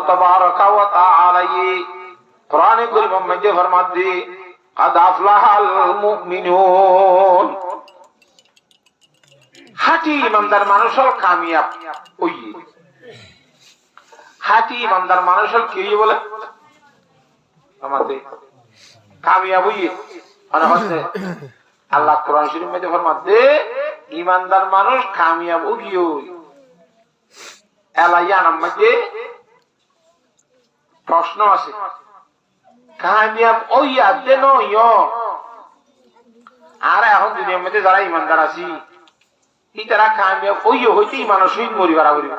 तबारक व तआला ये कुरान करीम में जो फरमाते कद अफलाहल मुमिनून हाटी ईमानदार मानुष हल कामयाब ওই हाटी ईमानदार मानुष हल কি বলে আমাদের कामयाब ওই মানে হচ্ছে আল্লাহ কোরআন শরীফ में फरमाते ईमानदार मानुष कामयाब ওই এলাইয়া নামে প্রশ্ন আছে কামিয়াব ওই আদে নয় আর এখন দুনিয়ার মধ্যে যারা ইমানদার আছি এই তারা কামিয়াব ওই হইতে মানুষ মরিবার করিব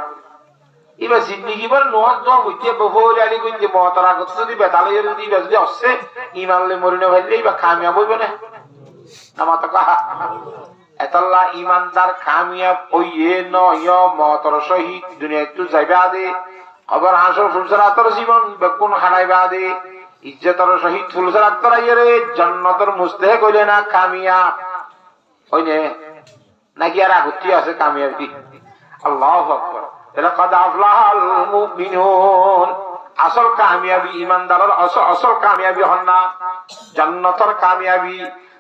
এবার জিন্দিগি বার নোয়াজ দোয়া হইতে বহু আলী কইতে মহতরা কত যদি বেতালে যদি যদি আসছে ইমানলে মরিনে ভাইলে বা কামিয়াব হইবে না নামাত কাহা এতাল্লাহ ইমানদার কামিয়াব ওই নয় মহতর শহীদ দুনিয়া একটু যাইবা দে আবার হাসর ফুলসরাতর জীবন বেকুন হারাইবা দে ইজ্জতর শহীদ ফুলসরাতর আইরে জান্নাতের মুস্তাহিক হইলে না কামিয়াব হইনে নাকি আর আগুতি আছে কামিয়াবি আল্লাহু আকবার লাকাদ আফলাহাল মুমিনুন আসল কামিয়াবি ইমানদারের আসল কামিয়াবি হন না জান্নাতের কামিয়াবি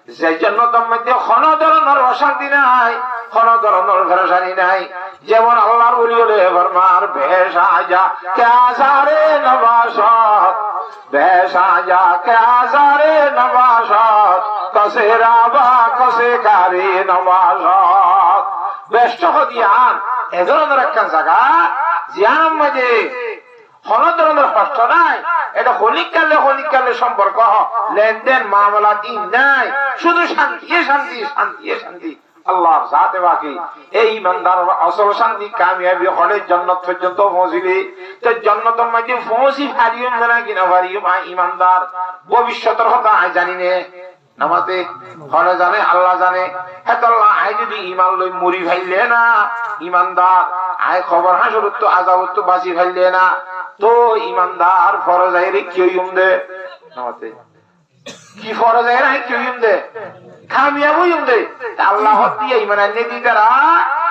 যে জান্নাতের মধ্যে কোনো ধরনের অশান্তি নাই কোনো ধরনের পেরেশানি নাই যেমন আল্লাহর ওলি হলে ফরমার বেশাজা কে আজারে নবাশত বেশাজা কে আজারে নবাশত কসে রাবা কসে কারে নবাশত বেষ্ট হদিয়ান এ ধরনের একটা জায়গা জিয়ানের মধ্যে কোনো ধরনের কষ্ট নাই এটা হলিকালে সম্পর্ক লেনদেন মামলা দিন নাই শুধু শান্তি শান্তি শান্তি শান্তি আল্লাহর জাতে বাকি এই ইমানদার আসল শান্তি কামিয়াবি হলে জান্নাত পর্যন্ত পৌঁছিলে তো জান্নাতের মধ্যে পৌঁছি পারিও না কিনা পারিও ইমানদার ভবিষ্যতের কথা জানি নে নামাতে হলে জানে আল্লাহ জানে হ্যাঁ আল্লাহ আই যদি ইমান লই মরি ভাইলে না ইমানদার আয় খবর হাসরত তো আযাবত তো বাঁচি ভাইলে না তো ইমানদার ফরজ আইরে কি হইম দে নামাতে কি ফরজ আইরে কি হইম দে কামিয়াব হইম দে আল্লাহ দিয়ে ইমান আনে দিদারা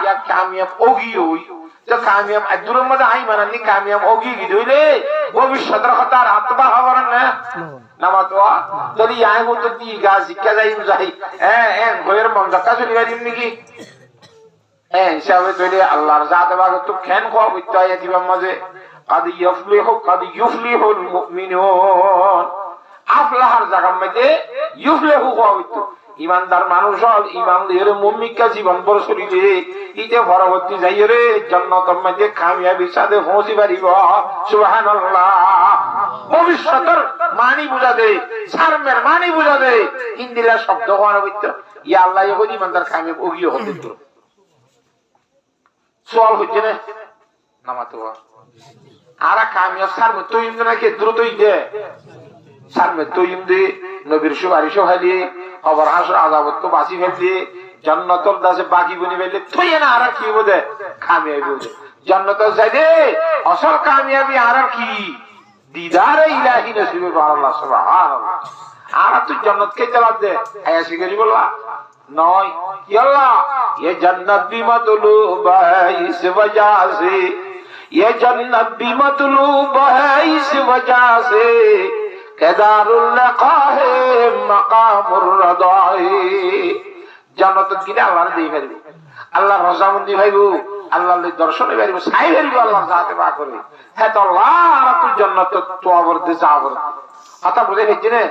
ইয়া কামিয়াব ওগি হই তো কামিয়াব আদুরের মধ্যে আই ইমান আনে কামিয়াব ওগি কি হইলে ভবিষ্যতের কথা রাতবা খবর না নামাতোয়া যদি আই মত দি গাছ শিক্ষা যাই যাই হ্যাঁ গোয়ের মন জাকা চলি গাইম নাকি হিসাবে তৈরি আল্লাহর জাতে বাগে তো খেন খাওয়া বিত্তায় দিবার মাঝে قد يفلح المؤمنون আফলাহার জায়গার মধ্যে ইউফলিহু হইতো ইমানদার মানুষ হল ইমান লিয়ে মুমিকা জীবন পর চলিলে ইতে পরবর্তী যাইয়ে রে জান্নাতের মধ্যে কামিয়াবির সাথে পৌঁছি পারিব সুবহানাল্লাহ ভবিষ্যতের মানি বুঝা দে সারমের মানি বুঝা দে হিন্দিলা শব্দ হওয়ার হইতো ইয়া আল্লাহ ইহুদি ইমানদার কামিয়াব ওগিও হতে তো সওয়াল হচ্ছে না নামাতোয়া আরা কামিয়াব সারমে তৈম নাকি দ্রুতই দে সারমে তৈম দে নবীর সুপারিশ হইলে খবর হাসর আযাবত তো বাঁচি ফেললে জান্নাতের দাসে বাকি বনি ফেললে তুই না আর কি বলে কামিয়াবি বলে জান্নাতের যাইদে আসল কামিয়াবি আর কি দিদারে ইলাহি নসিবে আল্লাহ সুবহানাল্লাহ আর তুই জান্নাতকে চালাত দে আয়াসি করি বললা নয় কি আল্লাহ ये जन्नत भी मतलूब है इस वजह से ये जन्नत भी मतलूब है इस वजह से केदारुल लका है मकामुर रदाए जन्नत किने আল্লাহর দেই ফেলবে আল্লাহর রজামন্দি ভাইবো আল্লাহর দর্শনে ভাইবো সাই ভাইবো আল্লাহর জাতে পা করে হ্যাঁ তো আল্লাহ আর তুই জান্নাত তো আবরতে চাবর কথা বুঝে গেছিস না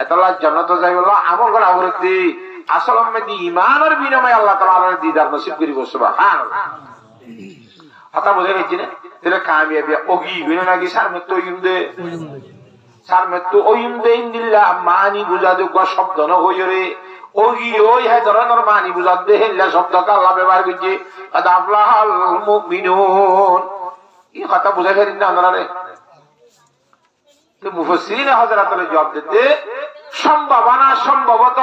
এত আল্লাহ জান্নাত যাইবো আমল করে আবরতে আসল মধ্যে ঈমানের বিনিময়ে আল্লাহ তাআলার দিদার নসিব করিব সুবহানাল্লাহ কথা বুঝে গেছিস না তাহলে কামিয়াবি ওগি বিনা নাকি সারমে তো ইন্দে সারমে তো ওইন্দে ইন্দিল্লাহ মানি বুঝা দে গো শব্দ ন হইরে ওগি ওই হে ধরনের মানি বুঝা দে হেল্লা শব্দ আল্লাহ ব্যবহার করছে আদাফলাল মুমিনুন এই কথা বুঝা গেলেন না আপনারা তো মুফাসসিরিন হযরতরা জবাব দিতে সম্ভাবনা সম্ভবত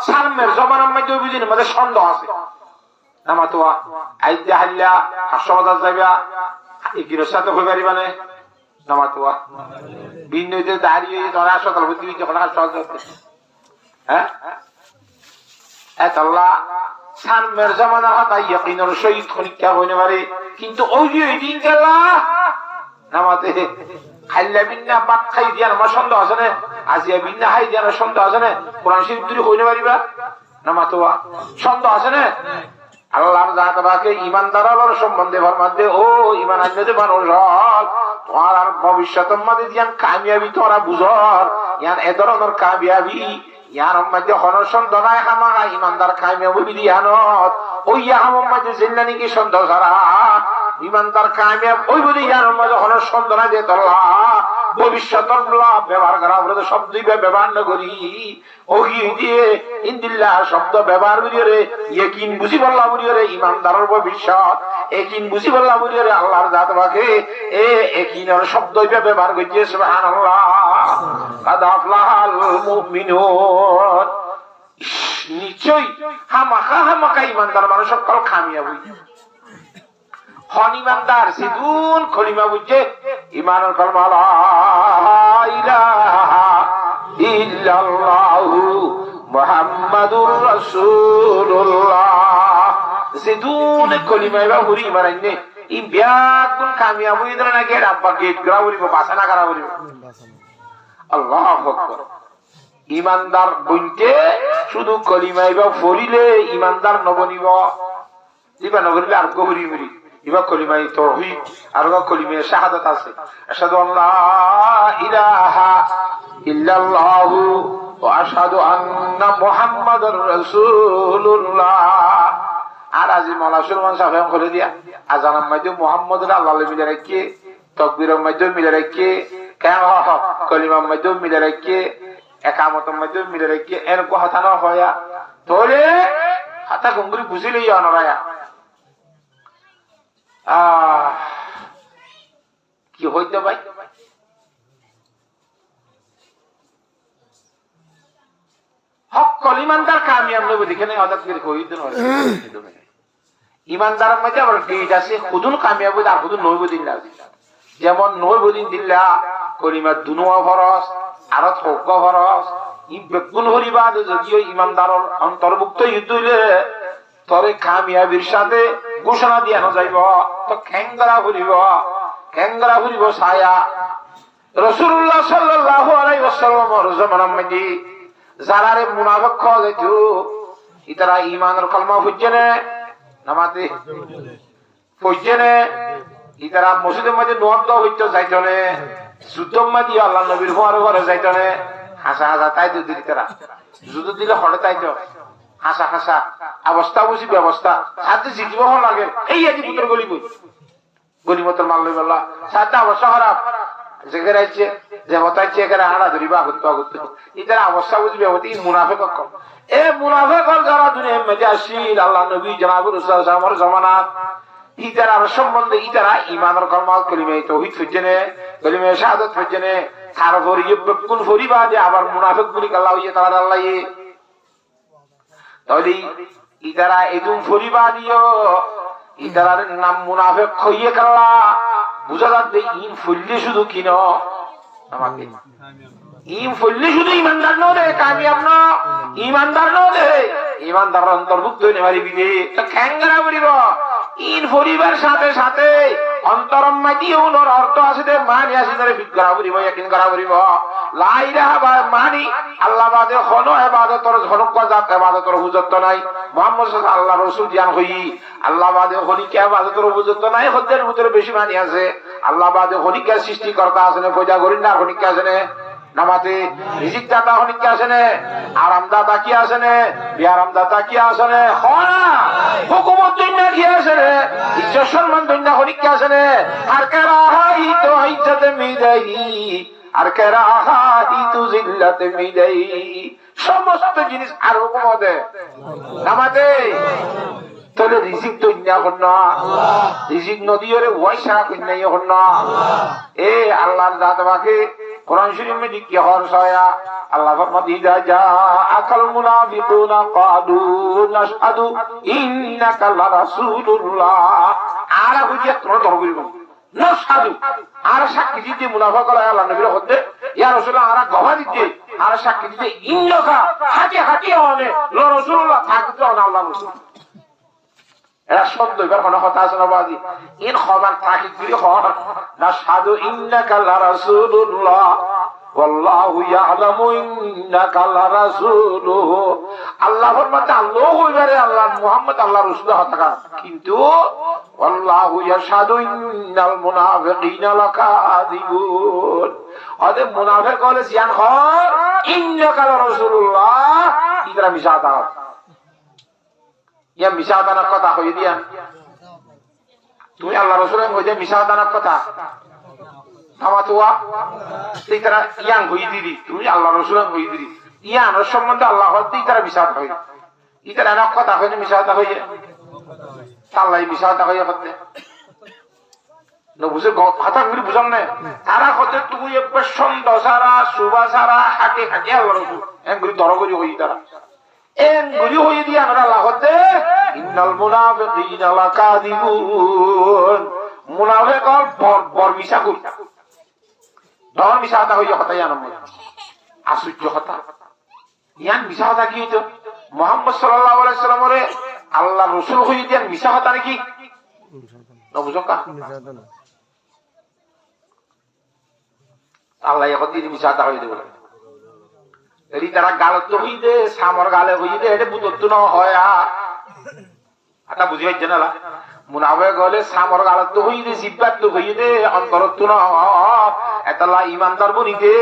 সালমের জবানের মধ্যে বুঝিনি মধ্যে সন্দেহ আছে নামাতোয়া আইদা হাল্লা হাসমাদা যাইবা একির সাথে হই পারিবানে নামাতোয়া বিনয়তে দাঁড়িয়ে ধরা সকাল বুদ্ধি যখন সহজ হ্যাঁ এত আল্লাহ সালমের জমানার কথা ইয়াকিনের সহিত খনিকা হইনে পারে কিন্তু ওই যে দিন আল্লাহ নামাতে খাইলা বিন্না বাদ খাই দিয়া আমার সন্দেহ আছে না, আজিয়া বিন্না খাই দিয়া সন্দেহ আছে না, কোরআন শরীফ তুই কইতে পারিবা নামাতো সন্দেহ আছে না। আল্লাহর জাতবাকে ইমানদারের সম্বন্ধে ফরমাতে ও ঈমান আনতে মানুষ হল তোমার আর ভবিষ্যতের মধ্যে দিয়ান কামিয়াবি তোরা বুঝর ইয়ান এ ধরনের কামিয়াবি ইয়ার মধ্যে হনর সন্দেহ নাই হামাগা ইমানদার কামিয়াবি দিয়ানত ওই ইয়ার মধ্যে জিন্নানি কি সন্দেহ ছাড়া ইমানদার কামিয়াব ওই বুঝি ইয়ার মধ্যে হনর সন্দেহ নাই যে তোরা ভবিষ্যতের লাভ ব্যবহার করা বলে শব্দ ব্যবহার না করি ওহি দিয়ে ইনদিল্লাহ শব্দ ব্যবহার করিয়ে ইয়াকিন বুঝি বললা বুঝিয়ে ইমানদারের ভবিষ্যৎ একিন বুঝি বললা বুঝিয়ে আল্লাহর জাতবাকে এ একিনের শব্দ ব্যবহার করছে সুবহানাল্লাহ কাদ আফলাহাল মুমিনুন। নিশ্চয়ই হামাকা ইমানদার মানুষ সকল কামিয়াব হন ইমানদার সিদুন খলিমা বুঝছে ইমানের কলমা লা ইলাহা ইল্লাল্লাহু মুহাম্মাদুর রাসূলুল্লাহ সিদুন খলিমা বা হুরি ইমানাইনে ই বিয়াকুন কামিয়াব হইদরা না গেট আব্বা গেট গ্রাউরিব বাসনা করাবরিব আল্লাহু আকবার। ইমানদার বইতে শুধু কলিমা বা ফরিলে ইমানদার নবনিব দিবা নগরিলে আর গহরি মরি ইবা কলিমাই তাওহীদ আর কলিমায়ে শাহাদাত আছে আশহাদু আল্লা ইলাহা ইল্লাল্লাহু ওয়া আশহাদু আন্না মুহাম্মাদুর রাসূলুল্লাহ। আর আজি মাওলা সুলমান সাহেব করে দিয়া আজানের মধ্যে মুহাম্মদ আল্লাহ মিলে রাখে তাকবীরের মধ্যে মিলে রাখে কেন কলিমার মধ্যে মিলে রাখে একামতের মধ্যে মিলে রাখে এর কথা না হয়া তোরে হাতা গঙ্গুরি বুঝিলেই অনরায়া কি হইতে ভাই হক কলিমানদার কামিয়াব নবী দেখেন হঠাৎ করে কইতে নয় ইমানদারের মধ্যে আবার গেট আছে খুদুন কামিয়াব আর খুদুন নবী দিন লাগে যেমন নবী দিন দিল্লা কলিমা দুনুয়া ফরজ আর থোক ফরজ ই বেগুন হরিবা যদিও ইমানদারের অন্তর্ভুক্ত যুদ্ধ হইলে তরে কামিয়াবির সাথে ঘোষণা দিয়া যাইব তো খেঙ্গরা ঘুরিব ছায়া রাসূলুল্লাহ সাল্লাল্লাহু আলাইহি ওয়াসাল্লামের জামানার মধ্যে যারারে মুনাফিক কওয়া যাইতো ইতারা ঈমানের কলমা ফুজেনে নামাতে ফুজেনে ইতারা মসজিদের মধ্যে নওয়াজ হইতো যাইতো না যুদ্ধর মধ্যে আল্লাহর নবীর ঘরে যাইতো না হাসা তাইতো দিতারা যুদ্ধ দিলে হলে তাইতো হাসা অবস্থা বুঝি ব্যবস্থা সাথে জিতব লাগে এই আজি পুত্র গলিমতর মাল লই বললা সাথে অবস্থা খারাপ যেখানে আছে যে হতাইছে এখানে হাড়া ধরিবা আগত ইতার অবস্থা বুঝবে হতে মুনাফিক কম এ মুনাফিক যারা দুনিয়ার মধ্যে আসিল আল্লাহ নবী জনাব রাসূল সাল্লাল্লাহু জামানাত ইতার সম্বন্ধে ইতারা ঈমানের কলমা কলিমা তাওহীদ ফুজেনে কলিমা শাহাদাত ফুজেনে তারপর ইবকুল ফরিবা যে আবার মুনাফিক বলি আল্লাহ ইয়া তাআলা আল্লাহ তাহলে ইতারা এদুম ফরিবা দিও ইতারার নাম মুনাফিক কইয়ে কাল্লা বুঝা যাচ্ছে ইন ফুললি শুধু কিন আমাকে ইন ফুললি শুধু ইমানদার নয় কামিয়াব না ইমানদার নয় ইমানদার অন্তর্ভুক্ত হইতে পারিবি তো খেঙ্গরা বলিব ইন ফরিবার সাথে সাথে অন্তরম মাইদিও নর অর্থ আছে দে মানি আছে ধরে বিকরা বলিব ইয়াকিন করা বলিব লা ইলাহা মানি আল্লাহ বাদে কোনো ইবাদতর ঝলক জাত ইবাদতর হুজত নাই মুহাম্মদ সাল্লাল্লাহু আল্লাহ রাসূল জান হই আল্লাহ বাদে কোনো কি ইবাদতর হুজত নাই হজ্জের ভিতরে বেশি মানি আছে আল্লাহ বাদে হনিকা সৃষ্টিকর্তা আছে না পয়দা করেন না হনিকা আছে না নামাতে রিজিক দাতা হনিকা আছে না আরামদাতা কি আছে না বিআরামদাতা কি আছে না হনা হুকুমত দুনিয়া কি আছে না ইজ্জত সম্মান দুনিয়া হনিকা আছে না আর কারা হাই তো ইজ্জত মিদাই আর কারা হাই তো জিল্লাত মিদাই সমস্ত জিনিস আর হুকুমতে নামাতে তোলে রিজিক দুনিয়া হন্না রিজিক নদীরে ওয়াইসা কইনা হন্না এ আল্লাহর জাতবাকে কোরআন শরীফ মে কি হরসায়া আল্লাহ ফরমাতি যা আকাল মুনাফিকুনা ক্বালু নাশহাদু ইন্নাকা লারাসূলুল্লাহ আর বুঝিয়া তোর ধরবিব নাশহাদু আর সাক্ষী দিতে মুনাফিক আল্লাহ নবীর হতে ইয়া রাসূলুল্লাহ আর গওয়া দিতে আর সাক্ষী দিতে ইন্নাকা হাটি হাটি হনে রাসূলুল্লাহ থাকতো না আল্লাহ রাসূল এরা সত্য এবার কোনো কথা আছে না বাজি ইন খবর থাকি কি হর না সাধু ইন্নাকা লারাসূলুল্লাহ ওয়াল্লাহু ইয়ালামু ইন্নাকা লারাসূলুহু আল্লাহ ফরমাতে আল্লাহ হইবারে আল্লাহ মুহাম্মদ আল্লাহর রাসূল হতা কিন্তু ওয়াল্লাহু ইয়াশহাদু ইন্নাল মুনাফিকিনা লাকাযিবুন আদে মুনাফিক বলে জিয়ান হর ইন্নাকা লারাসূলুল্লাহ ইদরা মিশাতা ইয়া মিশাদানার কথা কই দিয়া তুমি আল্লাহ রাসূলের কইতে মিশাদানার কথা আমাতুয়া এই তারা ইয়ান কই দিদি তুমি আল্লাহ রাসূলের কই দিদি ইয়ান সম্বন্ধে আল্লাহ হতে তারা মিশাদ হয় ইতারা না কথা কই মিশাদা হইয়ে আল্লাহ মিশাদা হইয়ে করতে নবুসে কথা গুলি বুঝাম না তারা কত তুমি পছন্দ সারা সুবা সারা হাকে হাকে আল্লাহ রাসূল এগুলি দরগরি হই তারা এগুলি হয়ে দিয়ে আমরা লাহতে ইন্নাল মুনাফিকিনা লাকাযিবুন মুনাফিক বর মিশা কই ধর মিশা কথা হইয়া কথা জানো আশ্চর্য কথা ইয়ান মিশা কথা কি হইতো মুহাম্মদ সাল্লাল্লাহু আলাইহি সাল্লামরে আল্লাহ রাসূল হই দিয়ে মিশা কথা নাকি নবুজকা আল্লাহ ইয়াকদির মিশা কথা হই দেব এরি তারা গালত হইদে সামর গালে হইদে এটা বুঝতো না হয় আটা বুঝি হইছে না মুনাফিক গলে সামর গালত হইদে জিব্বাত তো হইদে অন্তরত না এতলা ঈমানদার বনিতে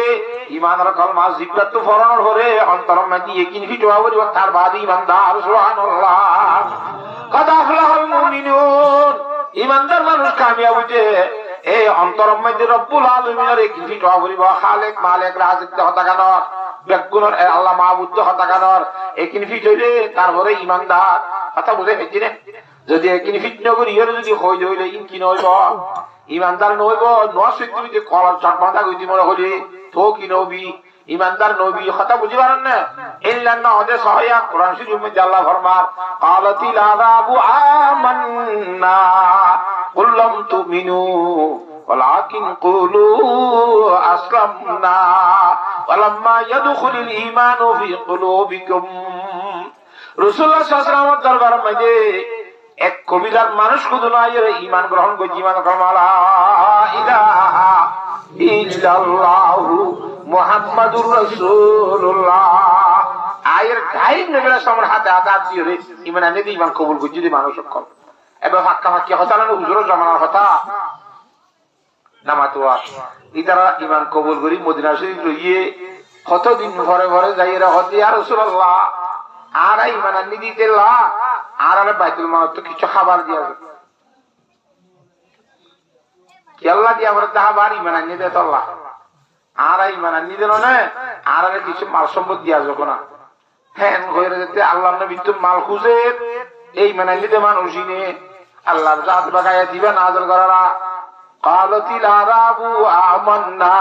ঈমানের কলমা জিব্বাত তো ফরানোর হরে অন্তরম মাটি ইকিন ফিটওয়া বলি তার বাদ ঈমানদার সুবহানাল্লাহ কদ আফলাহুল মুমিনুন ঈমানদার মানুষ কামিয়াব হইতে এই অন্তরম মাটি রব্বুল আলামিনের ইকিন ফিটওয়া বলি খালেক মালিক রাজিক হতা কেন বেগুনের আল্লাহ মাহবুদ হতাকানোর একিন ফিট হইলে তারপরে ইমানদার কথা বুঝে পেয়েছি না যদি একিন ফিট নগরী এর যদি হইলে হইলে ইনকি নইব ইমানদার নইব নয় কলার চটমাথা গইতি মনে হলি তো কি নবী ইমানদার নবী কথা বুঝি পারেন না ইল্লাল্লাহ ওদের সহায়া কোরআন শরীফের মধ্যে আল্লাহ ফরমান ক্বালাতিল আযাবু আমান্না কুল লাম তুমিনু ولكن قولوا أسلمنا ولما يدخل الإيمان في قلوبكم رسول الله صلى الله عليه وسلم দরবার মধ্যে এক কবিরার মানুষ শুধু না এর ঈমান গ্রহণ করে ঈমান কামালা ইলাহা ইল্লাল্লাহু মুহাম্মাদুর রাসূলুল্লাহ আয়ের গায়ের নবীর সামনে হাতে হাত দিয়ে ঈমান আনে দিয়ে ঈমান কবুল করে যদি মানুষ কর এবার ফাক্কা ফাক্কি কথা না হুজুরের জামানার কথা নামাতুয়া ইতারা ঈমান কবুল করি মদিনা শরীফ রইয়ে কতদিন পরে পরে যাইরা হতে ইয়া রাসূলুল্লাহ আর ঈমান আনি দিতেলা আর আরে বাইতুল মাল তো কিছু খাবার দিয়া কি আল্লাহ দিয়া আমরা খাবার ঈমান আনি দে তো আল্লাহ আর ঈমান আনি দিল না আর আরে কিছু মাল সম্পদ দিয়া যাবে না হ্যাঁ কইরা যেতে আল্লাহর নবী তো মাল খুঁজে এই ঈমান আনি দে মানুষিনে আল্লাহর জাত বাগায়া দিবেন নাযিল করারা ক্বালাতিল আরাবু আমান্না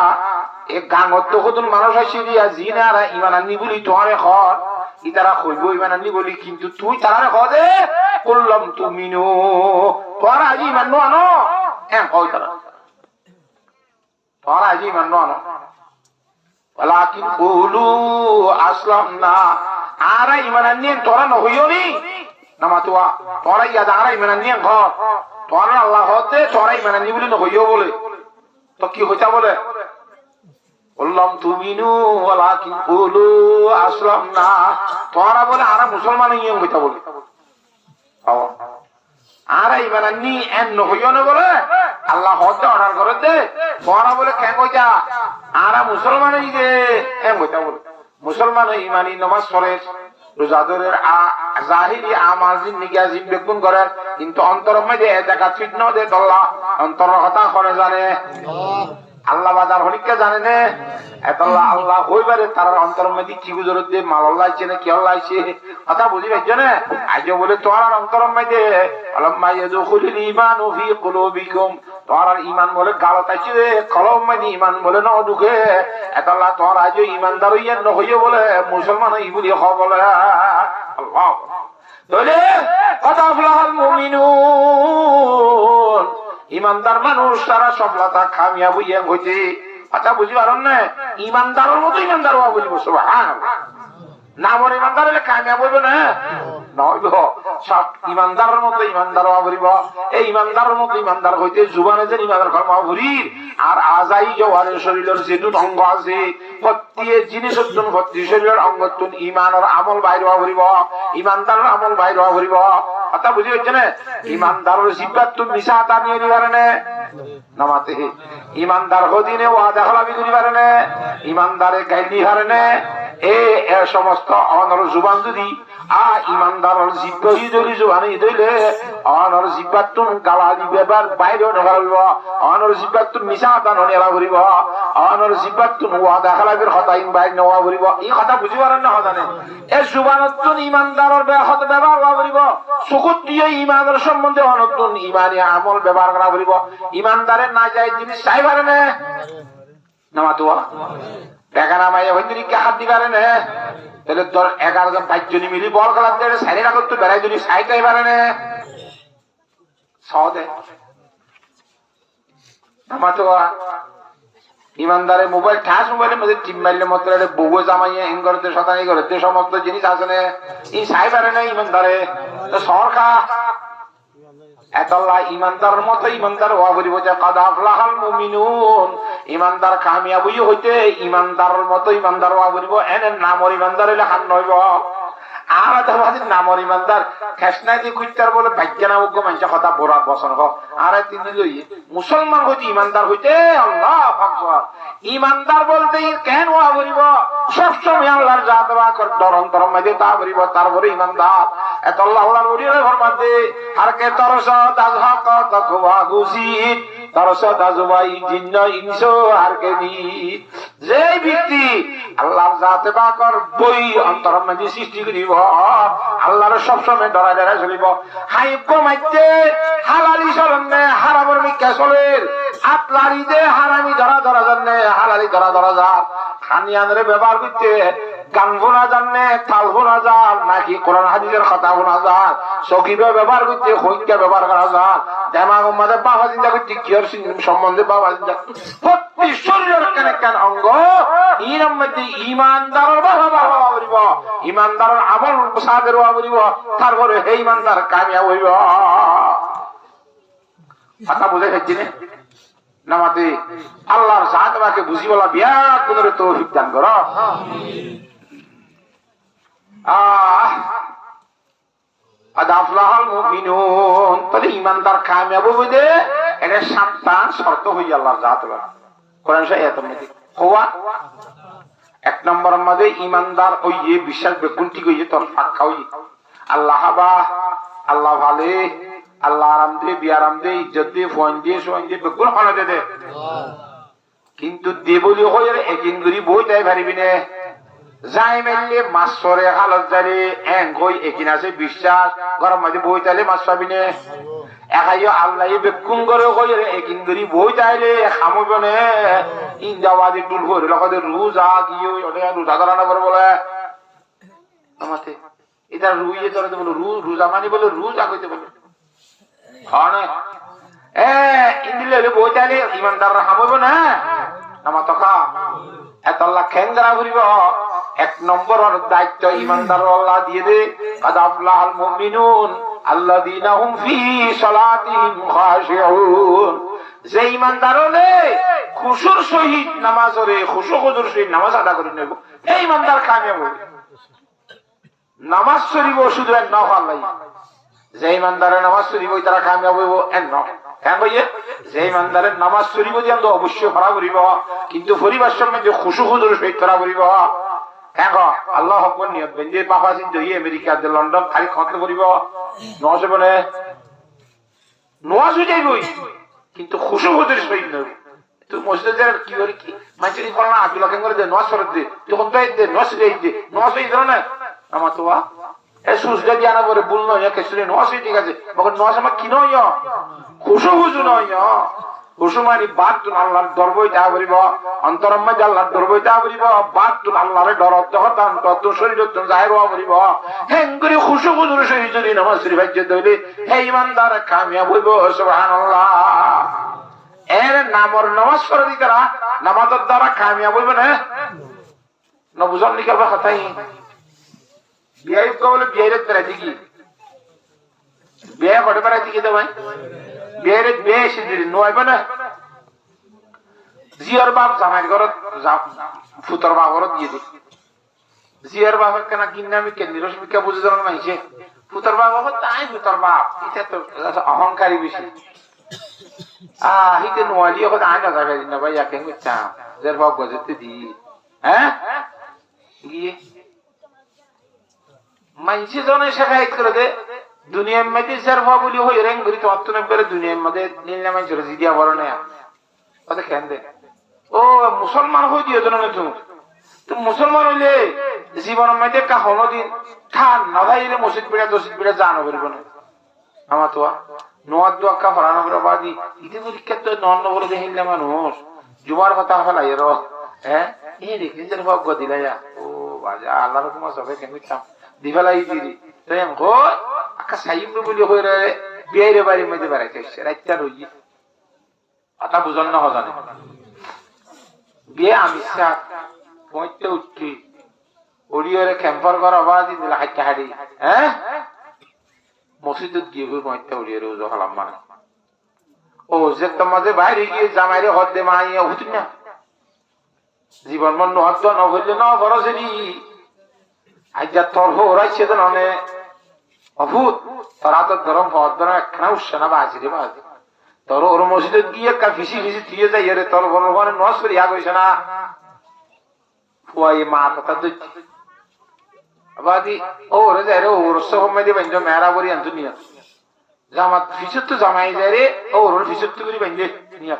এক গাঙ্গত কতন মানুষ আসি দিয়া জিনারা ঈমান আনি বলি তোরে খর ইতারা কইবো ঈমান আনি বলি কিন্তু তুই তারারে খদে কুল্লাম তুমিনু তোরা আজি ঈমান আনো এন কই তারা তোরা আজি ঈমান আনো ওয়ালাকিন কুলু আসলামনা আরা ঈমান আনি তোরা ন হইওনি নামাতুয়া তোরা ইয়া আরা ঈমান আনি খর তোরা আল্লাহ হতে তোরা ঈমান আনি বলি ন হইও বলে তো কি হইতা বলে বললাম তুমিনু ওয়ালাকিন কুলু আসলামনা তোরা বলে আরা মুসলমান ইয়ে হইতা বলে আরা ঈমান আনি এন ন হইও না বলে আল্লাহ হতে অর্ডার করে দে তোরা বলে কেন কইতা আরা মুসলমান ই দে এম হইতা বলে মুসলমান ঈমানি নামাজ পড়ে রোজাদারের জাহিরি আমাল জিন্দেগি বেগুন করে কিন্তু অন্তরের মধ্যে দেখা ঠিক না দে আল্লাহ অন্তরের কথা করে জানে আল্লাহ বাজার হলিকে জানে না এতল্লাহ আল্লাহ হইবারে তার অন্তরের মধ্যে কি গুজরত দিয়ে মাল লাইছে না কি লাইছে কথা বুঝি পাইছ না আজ বলে তোমার অন্তরের মধ্যে আলাম্মা ইয়াদখুলুল ঈমানু ফি কুলুবিকুম তোমার ঈমান বলে গালত আইছে রে কলম মধ্যে ঈমান বলে না ঢুকে এতল্লাহ তোমার আজ ঈমানদার হইয়া ন হইও বলে মুসলমান হই বলি হ বলে আল্লাহ বলে কদ আফলাহাল মুমিনুন ঈমানদার মানুষ তারা সফলতা কামিয়াব হইয়া হইতে কথা বুঝি পারেন না ঈমানদারের মতো ঈমানদার হওয়া বুঝবো সুবহানাল্লাহ নামর ইমানদার হলে কামিয়াব হইব না নইব সব ইমানদারের মতো ইমানদার হওয়া ভরিব এই ইমানদারের মতো ইমানদার হইতে জুবানে যে ইমানদার কর্ম ভরির আর আজাই জওয়ারের শরীরের যেটু অঙ্গ আছে প্রত্যেক জিনিস প্রত্যেক শরীরের অঙ্গতুন ইমানের আমল বাইর হওয়া ভরিব ইমানদারের আমল বাইর হওয়া ভরিব কথা বুঝি হচ্ছে না ইমানদারের জিব্বাত তুমি মিশা তা নিয়ে নিবার না নামাতে ইমানদার হদিনে ওয়াদা খলাফি করি পারে না ইমানদারে গাইলি হারে না এ সমস্ত অনর জুবান যদি ইমানদারের জিব্বাহি যদি জুবানি দইলে অনর জিব্বাতুন গালালি বেবার বাইরে নগরিব অনর জিব্বাতুন মিশা তা ননেলা করিব অনর জিব্বাতুন ওয়াদা খলাফির খতাইন বাইর নওয়া করিব এই কথা বুঝি পারেন না হদানে এ জুবানতুন ইমানদারের বেহত ব্যবহার করিব সুকুত দিয়ে ইমানের সম্বন্ধে অনতুন ইমানি আমল ব্যবহার করা করিব ইমানদারের না যায় জিনিস চাই পারে না নামাতুয়া টাকা নামাইয়া হইতে হাত দিবারে না তাহলে তোর 11 জন 5 জন মিলি বল খেলা দিয়ে সাইড রাখত তো বেড়াই যদি সাইডটাই পারে না সহজে নামাতুয়া ইমানদারে মোবাইল ঠাস মোবাইলের মধ্যে টিম মারলে মতো বউ জামাইয়া হিং করতে শতানি করতে সমস্ত জিনিস আছে না এই সাই পারে না ইমানদারে তো সরকার এতল্লাহ ইমানদারের মতো ইমানদার হওয়া করিব যে কাদ আফলাহাল মুমিনুন ইমানদার কামিয়াব হইতে ইমানদারের মতো ইমানদার হওয়া করিব এনে নামর ইমানদার হইলে খান নইব আর তাহলে নামর ইমানদার খেসনাই দিয়ে কুইতার বলে ভাগ্য না উগ্র মানুষ কথা বড় বসন হোক আর তিনি লই মুসলমান হইতে ইমানদার হইতে আল্লাহ আকবার ইমানদার বলতে কেন হওয়া করিব সবসময় আল্লাহর জাত বা ডর অন্তর মধ্যে তা করিব তারপরে ইমানদার এত আল্লাহর ওলির ঘর মধ্যে আর কে তরস তাজহাক তকওয়া গুসিত তরস তাজওয়াই জিন্ন ইনসু আর কে নি যে ব্যক্তি আল্লাহর জাত বা কর বই অন্তর মধ্যে সৃষ্টি করিব আল্লাহর সব সময় ডরা ডরা চলিব হাই কমাইতে হালালি চলনে হারামের মিকা চলের আপলারি দে হারামি ধরা ধরা জানে হালালি ধরা ধরা যা খানিয়ানরে ব্যবহার করতে গান শোনা জানে তাল শোনা যান নাকি কোরআন হাদিসের কথা শোনা যান সকিবে ব্যবহার করতে হইকা ব্যবহার করা যান দেমাগ মধ্যে বাবা চিন্তা করতে কিয়র সম্বন্ধে বাবা চিন্তা প্রতি শরীরের কেন কেন অঙ্গ এর মধ্যে ইমানদারের বাবা বাবা বলিব ইমানদারের আমল সাদের বাবা বলিব তারপরে হে ইমানদার কামিয়াব হইব কথা বুঝে খাচ্ছি না নামাতে আল্লাহর জাত আমাকে বুঝি বলা বিয়া কোনরে তৌফিক দান করো আদাফলাহাল মুমিনুন তাহলে ইমানদার কামিয়াব হইবে এটা সাতটা শর্ত হই আল্লাহর জাত কোরআন আয়াতের মধ্যে হওয়া এক নম্বরের মধ্যে ইমানদার ওই বিশ্বাস বেকুন্তি কইছে তোর ফাঁকা হই আল্লাহ বা আল্লাহ ভালে আল্লাহ আরাম দে বিয়ারাম দে ইজ্জত দে ফোন দিয়ে সোয়ান দিয়ে বেকুন হলো দে কিন্তু দে বলি হয়ে একদিন করি বই তাই পারিবি না যাই মেললে মাছ সরে হালত যারে এং কই একিন আছে বিশ্বাস গরম মাঝে বই তাইলে মাছ পাবি না একাইও আল্লাহ বেকুন করে কই একদিন করি বই তাইলে খামইব না ইন্দাবাদি টুল করে লগতে রোজা গিয়ে রোজা ধরানো করে বলে আমাতে এটা রুইয়ে ধরে বলো রোজা মানি বলে রোজা কইতে বলে ইন্দিলে বই তাইলে ইমানদাররা খামইব না আমার তকা এত আল্লাহ খেঙ্গরা ঘুরিব এক নম্বর দায়িত্ব ইমানদার আল্লাহ দিয়ে দে কাদ আফলাহাল মুমিনুন আল্লাযীনা হুম ফি সালাতিহিম খাশিউন যে ইমানদার হলে খুশুর সহিত নামাজ পড়ে খুশুর সহিত নামাজ আদা করে নেব এই ইমানদার কামিয়াব হবে নামাজ শরীফ শুধু এক নফল নাই যে ইমানদারের নামাজ শরীফ ওই তারা কামিয়াব হইব এক নফল কেন ভাইয়ে যে ইমানদারের নামাজ শরীফ দিয়ে আমরা অবশ্যই পড়া করিব কিন্তু পরিবার সম্বন্ধে খুশু খুজুর সহিত পড়া করিব কেন আল্লাহ হকর নিয়ত বেঞ্জে বাবা চিন্তা হইয়ে আমেরিকা লন্ডন খালি খতলে করিব নজ বলে নজ হয়ে যাইবই কিন্তু খুশু খুজুর সহিত নয় তুই মসজিদে কি করি কি মানুষের ফলনা আব্দুল্লাহ কেন করে দে নজ ফরত দে তুই কোন দে নজ দে নজ হয়ে ধরো না আমার তো সুজটা দিয়ে আনা করে বললো কেসুরে নজ ঠিক আছে মগর নজ আমার কি নয় খুশু খুশু নয় খুশু মানে বাদ তুন আল্লাহর দরবই তা করিব অন্তরম মধ্যে আল্লাহর দরবই তা করিব বাদ তুন আল্লাহরে ডর তখন তত শরীর জাহির হওয়া করিব হেঙ্গুরি খুশু খুজুর শরীর যদি নামাজ শরীফ হাজ্জে দইলে হে ইমানদার কামিয়াব হইব সুবহানাল্লাহ এর নামর নামাজ পড়ে দিতারা নামাজের দ্বারা কামিয়াব হইব না বুঝন নিকাল কথাই বিয়ে বলে বিয়ের বেড়াইতে কি বিয়ে করে বেড়াইতে কি তো ভাই বিয়ের বিয়ে এসে দিলি নয়বে না জিয়ার বাপ জামাইয়ের ঘরত ফুতর বাপ ঘরত দিয়ে দিই জিয়ার বাপ কেনা কিনে আমি কেন্দ্রীয় শিক্ষা বুঝে দেওয়ার মাইছে ফুতর বাপ তাই ফুতর বাপ এটা তো অহংকারী বেশি হিতে নোয়ালি এখন আয় না যাবে না ভাই একে চাম যার বাপ গজেতে দি হ্যাঁ গিয়ে মাইছে জনে শেখায়ত করে দে দুনিয়ার মধ্যে যার বাপ বলি হই রেং ঘুরি তোমার তো করে দুনিয়ার মধ্যে নীলনা মাইছে জিদিয়া বড় না কথা কেন দে ও মুসলমান হয়ে দিও জন তো মুসলমান হইলে জীবনের মধ্যে কা হলো দিন খান না ভাইলে মসজিদ পিড়া জানো বলবো না আমার তো নোয়ার দোয়াক্কা ফলানো করে বাদি ইতি পরীক্ষা তো নন্ন বলে দেখিলে মানুষ জুমার কথা ফেলাই এর হ্যাঁ এই দেখি যে ভাগ্য দিলা যা ও বাজা আল্লাহ রকম সবাই কেমিতাম দিফেলাই দিদি তাই গো আকা সাইব বলি হয়ে রে বিয়ের বাড়ির মধ্যে বেড়াইতে রাইতা রই আটা বুঝন না হজানে বিয়ে আমি পৌঁছতে উঠছি ওরিয়রে ক্যাম্পার করা বাদি দিলা হাইটা হাড়ি হ্যাঁ মসজিদত গিয়ে পৌঁছতে ওরিয়রে উজো হলাম মানে ও যে তোমাদের বাইরে গিয়ে জামাইরে হদ দে মাইয়া হুত না জীবন মন হদ ন হইলে না বরসেরি আজ্জা তোর ওরাইছে তো ননে অভূত তোরা তো গরম হদ ধরা একখানা উঠছে না বাজি রে বাজি তোর ওর মসজিদত গিয়ে কা ফিসি থিয়ে যাই রে তোর বড় মানে নস করে ইয়া কইছে না ফুয়াই মা কথা দিচ্ছি আবাদি ও রে যাই রে ওর সব মেদি বঞ্জ মেরা বরি আনতু নিয়া জামাত ফিসুত তো জামাই যায় রে ওর ফিসুত তো করি বঞ্জে নিয়া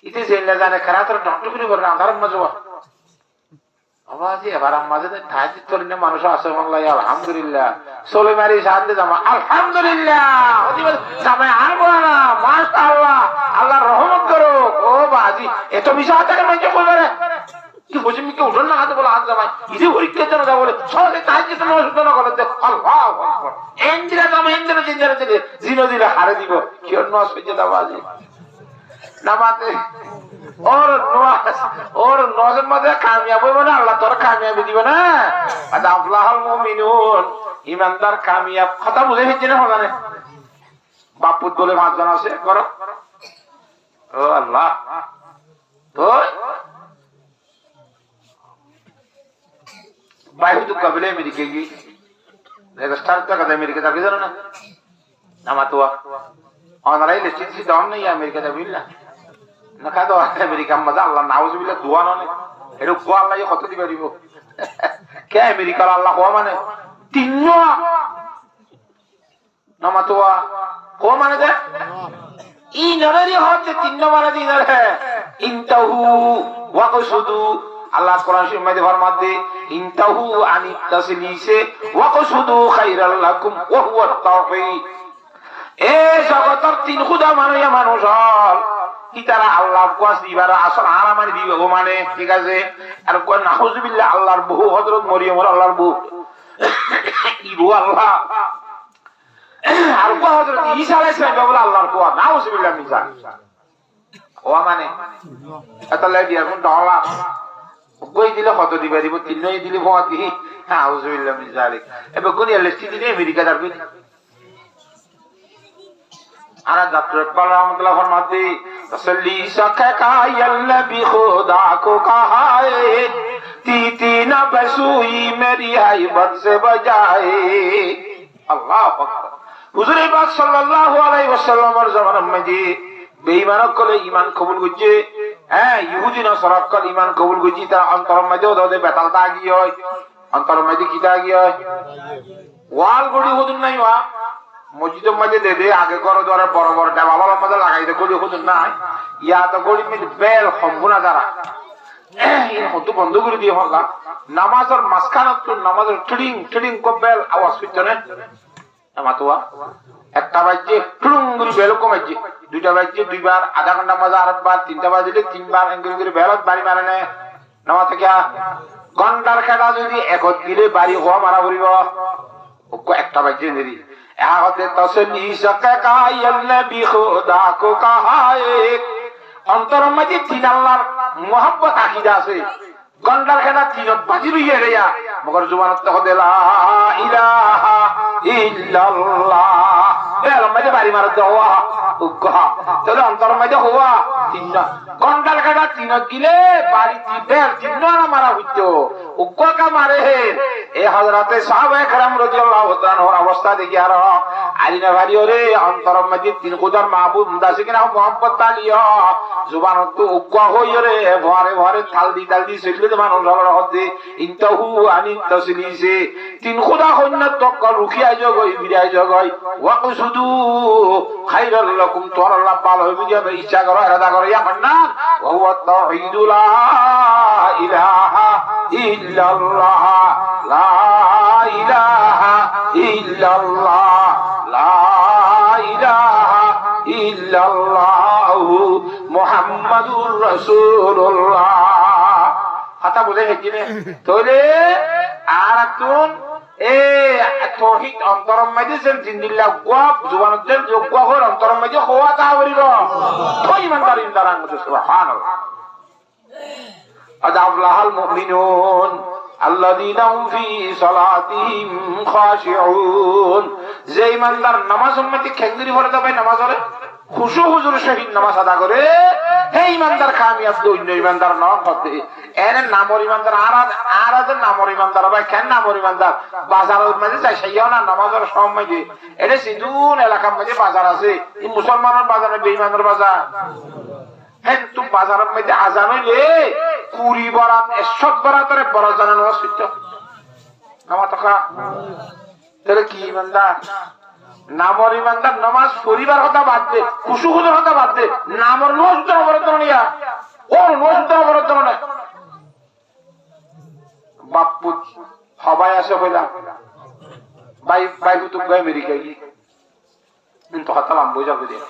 ইতে জেলা জানে খারাতর ডক্টর করি বড় আধারম মজবা আবাদি এবার আমাদের ঠাইতে তোরনে মানুষ আছে আল্লাহ আলহামদুলিল্লাহ সোলে মারি শান্তি জামা আলহামদুলিল্লাহ ওদিকে জামাই আর বলা না মাশাআল্লাহ আল্লাহর রহমত করো ও বাজি এত বিশাল টাকা মঞ্জে কইবারে কি বসে মিকে উঠল না হাতে বলে হাত জামাই ইদি পরীক্ষা যেন যা বলে সহজে তাইতে তো নষ্ট করে দে আল্লাহু আকবার এন্দ্রা জামাই এন্দ্রা জিন্দারে দিলে জিনো দিলে হারে দিব কি অন্য সহ্য দাবাজি নামাতে ওর নজর মধ্যে কামিয়াব হইব না আল্লাহ তোর কামিয়াবি দিব না আল্লাহুল মুমিনুন ইমানদার কামিয়াব কথা বুঝে ফেলছি না হলানে বাপুত বলে পাঁচজন আছে করো ও আল্লাহ তো বাইরে তো কবিলে আমেরিকা গিয়ে রেজিস্টার তো কথা আমেরিকা যাবি জানো না আমার তো অনলাইন লিস্ট দাম নেই আমেরিকা যাবি না না খাদো আমেরিকা মজা আল্লাহ নাউজুবিল্লাহ দোয়া ননে এর কো আল্লাহ কত দিবা দিব কে আমেরিকা আল্লাহ কো মানে তিননো নামাতোয়া কো মানে দে ই নরেরি হতে তিননো মানে দিনার হে ইনতাহু ওয়া কসুদু আল্লাহ কোরআন শরীফ মধ্যে ফরমান দে ইনতাহু আনিত তাসলিসে ওয়া কসুদু খাইরাল লাকুম ওয়া হুয়া তাওহীদ এ জগতের তিন খুদা মানে মানুষ হল কি তারা আল্লাহ কোয়াস দিবার আসল আরামানি দিবে ও মানে ঠিক আছে আর কোন নাউজুবিল্লাহ আল্লাহর বহু হযরত মরিয়ম আল্লাহর বহু ইবু আল্লাহ আর কোন হযরত ঈসা আলাইহিস সালাম বলে আল্লাহর কোয়া নাউজুবিল্লাহ মিজান ও মানে তাহলে দিয়া কোন ডলা কই দিলে কত দিবা দিব তিনই দিলে ভতি নাউজুবিল্লাহ মিজালিক এবে কোন লিস্ট দিলে আমেরিকা যাবে আরা ডক্টর ইকবাল রহমাতুল্লাহ ফরমাতে তসল্লি সখা কায়াল্লা বি খুদা কো কহায়ে तीती न बसुई मेरी हाइबत से बजाए अल्लाह अकबर हुजूर पाक सल्लल्लाहु अलैहि वसल्लम এর জামানার মধ্যে বেঈমানক কলে ঈমান কবুল করছে হ্যাঁ ইহুদি নসরাত কল ঈমান কবুল করছে তার অন্তরের মধ্যে ওদের বেতাল দাগি হয় অন্তরের মধ্যে কি দাগি হয় ওয়াল গড়ি হুজুর নাই ওয়া মসজিদের মধ্যে দে দে আগে করো ধরে বড় বড় দেওয়ালের মধ্যে লাগাই দে গড়ি হুজুর নাই ইয়া তো গড়ি মধ্যে বেল সম্পূর্ণ দ্বারা হতো বন্ধ করে দিয়ে হল্লা নামাজের মাঝখানত নামাজের ট্রিং ট্রিং কবেল আওয়াজ হইতো না আমাতোয়া একটা বাজে টুং করে বেল কমাইছে দুইটা বাজে দুইবার আধা ঘন্টা মাঝে আরেকবার তিনটা বাজলে তিনবার এঙ্গুরি করে বেলত বাড়ি মারে না নামা থেকে ঘন্টার খেলা যদি একত দিলে বাড়ি হওয়া মারা পড়িব একটা বাজে নেরি আগতে তসলি সকা কায়াল নবী খোদা কো কাহায়ে অন্তরের মধ্যে তিন আল্লাহর মোহাব্বত আকীদা আছে গন্ডার খেলা তিনত বাজি রইয়া রেয়া মগর জুবানত তো লা ইলাহা ইল্লাল্লাহ বেলম মাঝে বাড়ি মার দেওয়া উগ্গা তোর অন্তর মাঝে হওয়া তিন কন্ডাল কাটা তিন গিলে বাড়ি বের তিন না মারা হইতো উগ্গা মারে হে এ হযরতে সাহাবায়ে কেরাম রাদিয়াল্লাহু তাআলার অবস্থা দেখি আর আলিনা ভাই ওরে অন্তর মাঝে তিন খুদার মাহবুব মুদাসি কিনা মোহাম্মদ তালিয়া জুবান তো উগ্গা হই রে ভরে ভরে থালদি চললে মানুষ হলো হতে ইনতাহু আনি তাসলিসে তিন খুদা হন্না তক্কল রুখিয়া জগই বিরাই জগই ওয়াকসুদু খাইরাল লাকুম তোর আল্লাহ ভালো হইবে যে ইচ্ছা করো ইরাদা করো ইয়া না ওয়া হুয়া তাওহীদুল লা ইলাহা ইল্লাল্লাহ লা ইলাহা ইল্লাল্লাহ লা ইলাহা ইল্লাল্লাহ মুহাম্মাদুর রাসূলুল্লাহ কথা বলে হেকিনে তোরে আর তুন এ তৌহিদ অন্তরম মাঝে সেন জিন্দিল্লাহ ওয়াব জুবানদের যোগ্য হর অন্তরম মাঝে হওয়া তা বলিল তোই ইমানদার ইনদারান সুবহানাল্লাহ আদাবলাহাল মুমিনুন আল্লাযীনা হুম ফি সালাতিহিম খাশিউন যে ইমানদার নামাজ উম্মতি খেঙ্গিরি ভরে তবে নামাজ হলে খুশু হুজুর শহীদ নামাজ আদা করে হে ইমানদার কামিয়াব দৈন্য ইমানদার ন করতে এর নামর ইমানদার আর নামর ইমানদার ভাই কেন নামর ইমানদার বাজারের মধ্যে যাই সেইও না নামাজের সময় যে এটা সিধুন এলাকার মধ্যে বাজার আছে এই মুসলমানের বাজারে বেঈমানের বাজার হ্যাঁ তুমি বাজারের মধ্যে আজান হইলে 20 বরাত 100 বরাতের বড় জানানো সত্য আমার টাকা তাহলে কি ইমানদার নামর ইমানদার নামাজ পরিবার কথা বাদ দে খুশু খুদের কথা বাদ দে নামর নষ্ট অবরোধ নিয়া ওর নষ্ট অবরোধ না বাপু সবাই আসে কইলাম ভাই কুতুব গায় আমেরিকা গিয়ে কিন্তু হতালাম বোঝাবে দিয়ে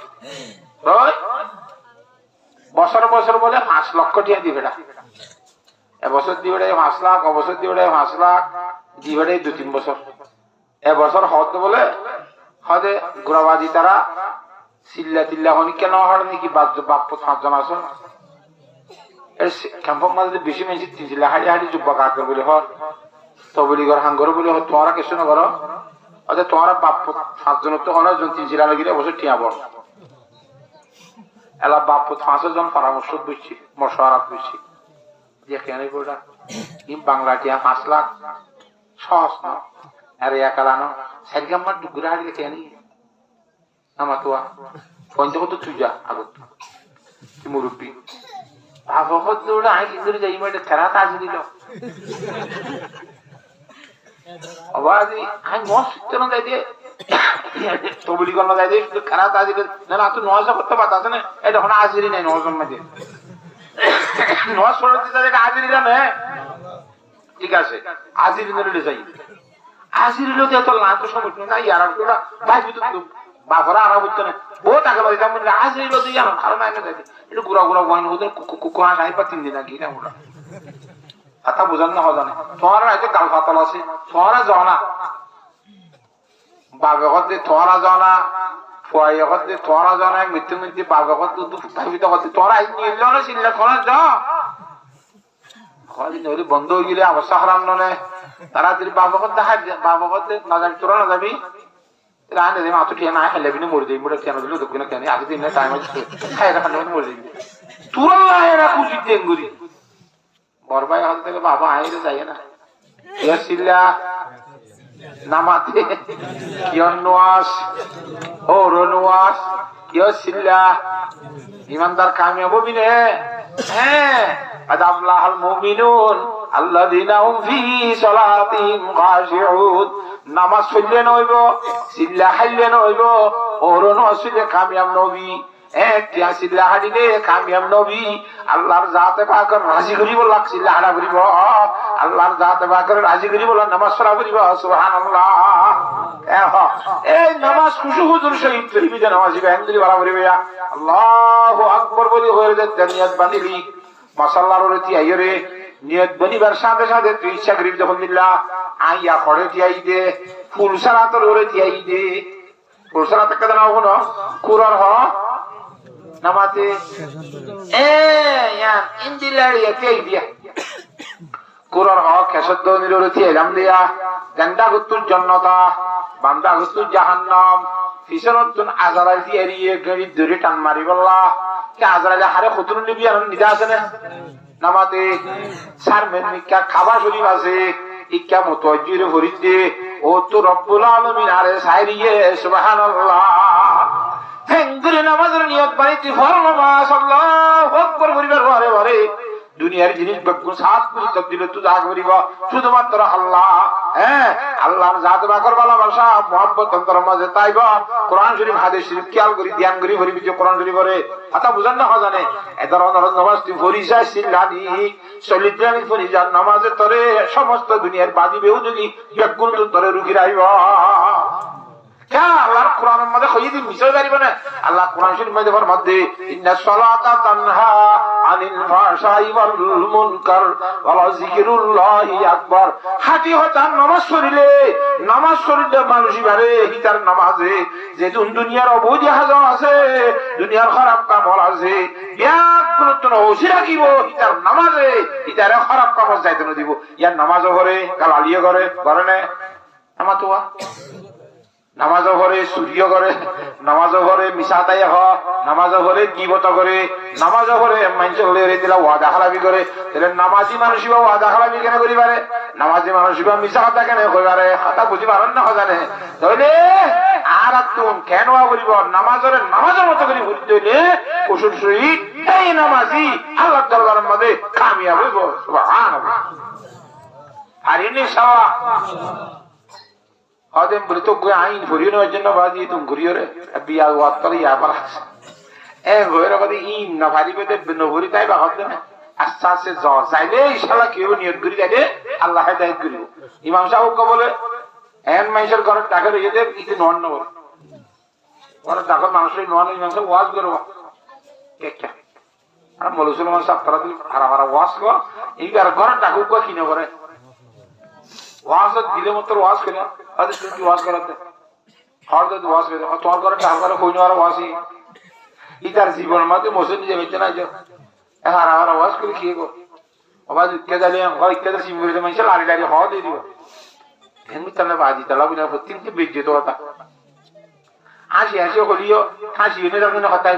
বছর বছর বলে 5 লক্ষ টাকা দিবে না এবছর দিবে 5 লাখ অবছর দিবে 5 লাখ দিবে 2-3 বছর এবছর হত বলে হদে গুরাবাজি তারা সিল্লা তিল্লা হনি কেন হল নাকি বাপ্প 5 জন আছে এর ক্যাম্পের মধ্যে বেশি মেশি 3 লাখ হাড়ি জুব্বা কাটবে বলে হল তবলি ঘর হাঙ্গর বলে তোমরা কিছু না করো আচ্ছা তোমরা বাপ্প 5 জন তো হলো জন 3 লাখ গিয়ে বছর টিয়া বড় এলা বাপ্প 5 জন পরামর্শ দিচ্ছি মশওয়ারা দিচ্ছি যে কেন বড়া এই বাংলা টিয়া 5 লাখ সহজ না আরে একালানো সাইগাম্মা দুগুরা হাড়ি কেন আমার তো পঞ্চকত তুই যা আগত মুরব্বী ভাবত দৌড়া আই কিন্তু যাই মানে খেলা কাজ দিল আবাদি আই মস্ত না যাই দিয়ে তবলি গণ যাই দিয়ে শুধু খেলা কাজ দিল না তুই নজা করতে পারতাস না এটা এখন হাজিরি নাই নজন মাঝে নজ পড়তে যাই হাজিরি না ঠিক আছে হাজিরি নিলে যাই হাজিরি লোক এত লাভ সমস্যা না ইয়ার ভাই তুই বাপরা আরাম হইতো না বহুত আগে বাড়ি তেমন হাজিরি লোক দিয়ে আমার কারণ আগে যাই একটু গুড়া গুড়া গয়ন হতো কুকুয়া নাই পা 3 দিন আগে না ওরা কথা বুঝান না হজানে তোমার হয়তো গাল ফাতল আছে তোমারা যাও না বাবা হতে তোমারা যাও না ফুয়াই হতে তোমারা যাও না মৃত্যু মৃত্যু বাবা হতে ফুটাবিত হতে তোরা নিল না সিল্লা তোরা যাও হয়তো নদী বন্ধ হয়ে গেলে অবস্থা হারাম নয় তাড়াতাড়ি বাবা হতে বাবা হতে না যাবি তোরা না যাবি রান্না দেবে মাত্র খেয়ে না খেলে বিনা মরে যাই মোটা কেন দিল দক্ষিণে কেন আগে দিন টাইম আছে খাই রাখা মরে যাবি তোরা এরা খুশি টেঙ্গুরি বরবাই হাত থেকে বাবা আইরে যাই না ইয়াসিল্লা নামাতে কিয়নওয়াস ও রনওয়াস ইয়াসিল্লা ইমানদার কামিয়াব বিনে হ্যাঁ আদাবলাহাল মুমিনুন আল্লাযীনা হুম ফি সালাতিহিম খাশিউন নামাজ পড়লে নইব সিল্লা হাইলে নইব ওরন আসলে কামিয়াব নবী একটা সিল্লা হাডিলে কামিয়াব নবী আল্লাহর জাতে পাকের রাজি করিব লাগছিলা হাড়া করিব আল্লাহর জাতে পাকের রাজি করিব নামাজ পড়া করিব সুবহানাল্লাহ এই নামাজ খুশু হুজুর শহীদ করিবি যে নামাজ ইবাদত করা করিবে আল্লাহু আকবার বলি হয়ে যে নিয়ত বাঁধিলি মাশাআল্লাহর রতি আইরে নিয়ত বানিবার সাথে সাথে তুই ইচ্ছা করিব যখন দিল্লা আইয়া পড়ে তিয়াই দে ফুল সালাতর ওরে তিয়াই দে ফুল সালাত কেন না হলো কুরআন হ নামাতে ইয়ান ইন্দিলারিয়া তিয়াই দিয়া কুরআন হ কেশদ নিরোরে তিয়াইলাম দিয়া গেন্দা গুত্তুর জান্নাতা বান্দা গুত্তুর জাহান্নাম ফিসরতুন আজরাইল দিয়ে এরিয়ে গড়ি দূরে টান মারি বল্লা কে আজরাইল হারে খুতুন নিবি আর নিদা আছে না নামাতে সার মেনিকা খাবার শরীফ আছে ইক্কা মুতাওয়াজ্জির ফরিদে ও তো রব্বুল আলামিন আরে সাইরিয়ে সুবহানাল্লাহ হেঙ্গুরে নামাজের নিয়ত বাড়িতে ফরলো মাশাআল্লাহু আকবার করিবার পরে পরে দুনিয়ার জিনিস বেকুল সাত করে তবদিল তো জাগ করিব শুধুমাত্র আল্লাহ হ্যাঁ আল্লাহর জাত বাকর ভালোবাসা মুহাব্বত অন্তর মাঝে তাইব কোরআন শরীফ হাদিস শরীফ খেয়াল করি ধ্যান করি ভরি যে কোরআন শরীফ করে কথা বুঝান না জানে এদর নামাজ তুই ফরিজা সিল্লানি সলিদানি ফরিজা নামাজে তরে সমস্ত দুনিয়ার বাদি বেহুদি বেকুল তরে রুগী রাইব আল্লাহর কোরআনের মধ্যে কইদি মিশাই পারিবে না আল্লাহ কোরআন শরীফের মধ্যে ফরমাতে ইন্নাস সালাতা তানহা আনিল ফাহশাই ওয়াল মুনকার ওয়া যিকরুল্লাহি আকবার হাতি হতান নামাজ পড়িলে মানুষই বারে হিতার নামাজে যে দুনিয়ার অবৈধ হাজার আছে দুনিয়ার খারাপ কাম আছে গুরুত্ব ওসি রাখিব হিতার নামাজে হিতার খারাপ কাম যাইতে না দিব ইয়ার নামাজও করে গালালিও করে না আমার তো নামাজও করে সূর্য করে নামাজও করে মিশাতাই হ নামাজও করে গীবত করে নামাজও করে মানুষ হলে দিলা ওয়াদা খারাপি করে তাহলে নামাজি মানুষই বা ওয়াদা খারাপি কেন করি পারে নামাজি মানুষই বা মিশা কথা কেন কই পারে কথা বুঝি পারেন না জানে তাহলে আর তুমি কেন করিব নামাজের মতো করে বুঝতে হইলে কুসুর সহিত এই নামাজি আল্লাহ দরবারের মধ্যে কামিয়াব হইব সুবহানাল্লাহ আর ইনশাআল্লাহ আদম বলি তো গো আইন ভরিও না জন্য বাজি তুমি ঘুরিও রে বিয়া ওয়াত করে ইয়া পারা এ ঘরের মধ্যে ইন না ভারি বেদে নভরি তাই বা হবে না আস্তে আস্তে যাইলে ইনশাআল্লাহ কেউ নিয়ত করি যাইলে আল্লাহ হেদায়েত করিব ইমাম সাহেব কে বলে এন মাইশের ঘরে টাকা রেখে দে ইতে নন না বলে ওরা টাকা মানুষের নন ইমাম সাহেব ওয়াজ করব একটা আর মুসলমান সব তারা দিল হারা ওয়াজ কর এইবার ঘরে টাকা কো কিনে করে ওয়াজ দিলে মাত্র ওয়াজ করে আজ তুমি ওয়াজ করাতে হরদ ওয়াজ করে তোর ঘরে টাকা করে কই নেওয়ার ওয়াজই ইতার জীবন মধ্যে মোসন যে বেঁচে না যে হারা ওয়াজ করে কি গো আওয়াজ কে জালে হয় কে সিম করে মানে লারি লারি হ দিয়ে দিও এমনি তাহলে বাজি তালা বিনা প্রত্যেকটি বেজে তো কথা আসি হলিও হাসি এনে যাবেন না কথাই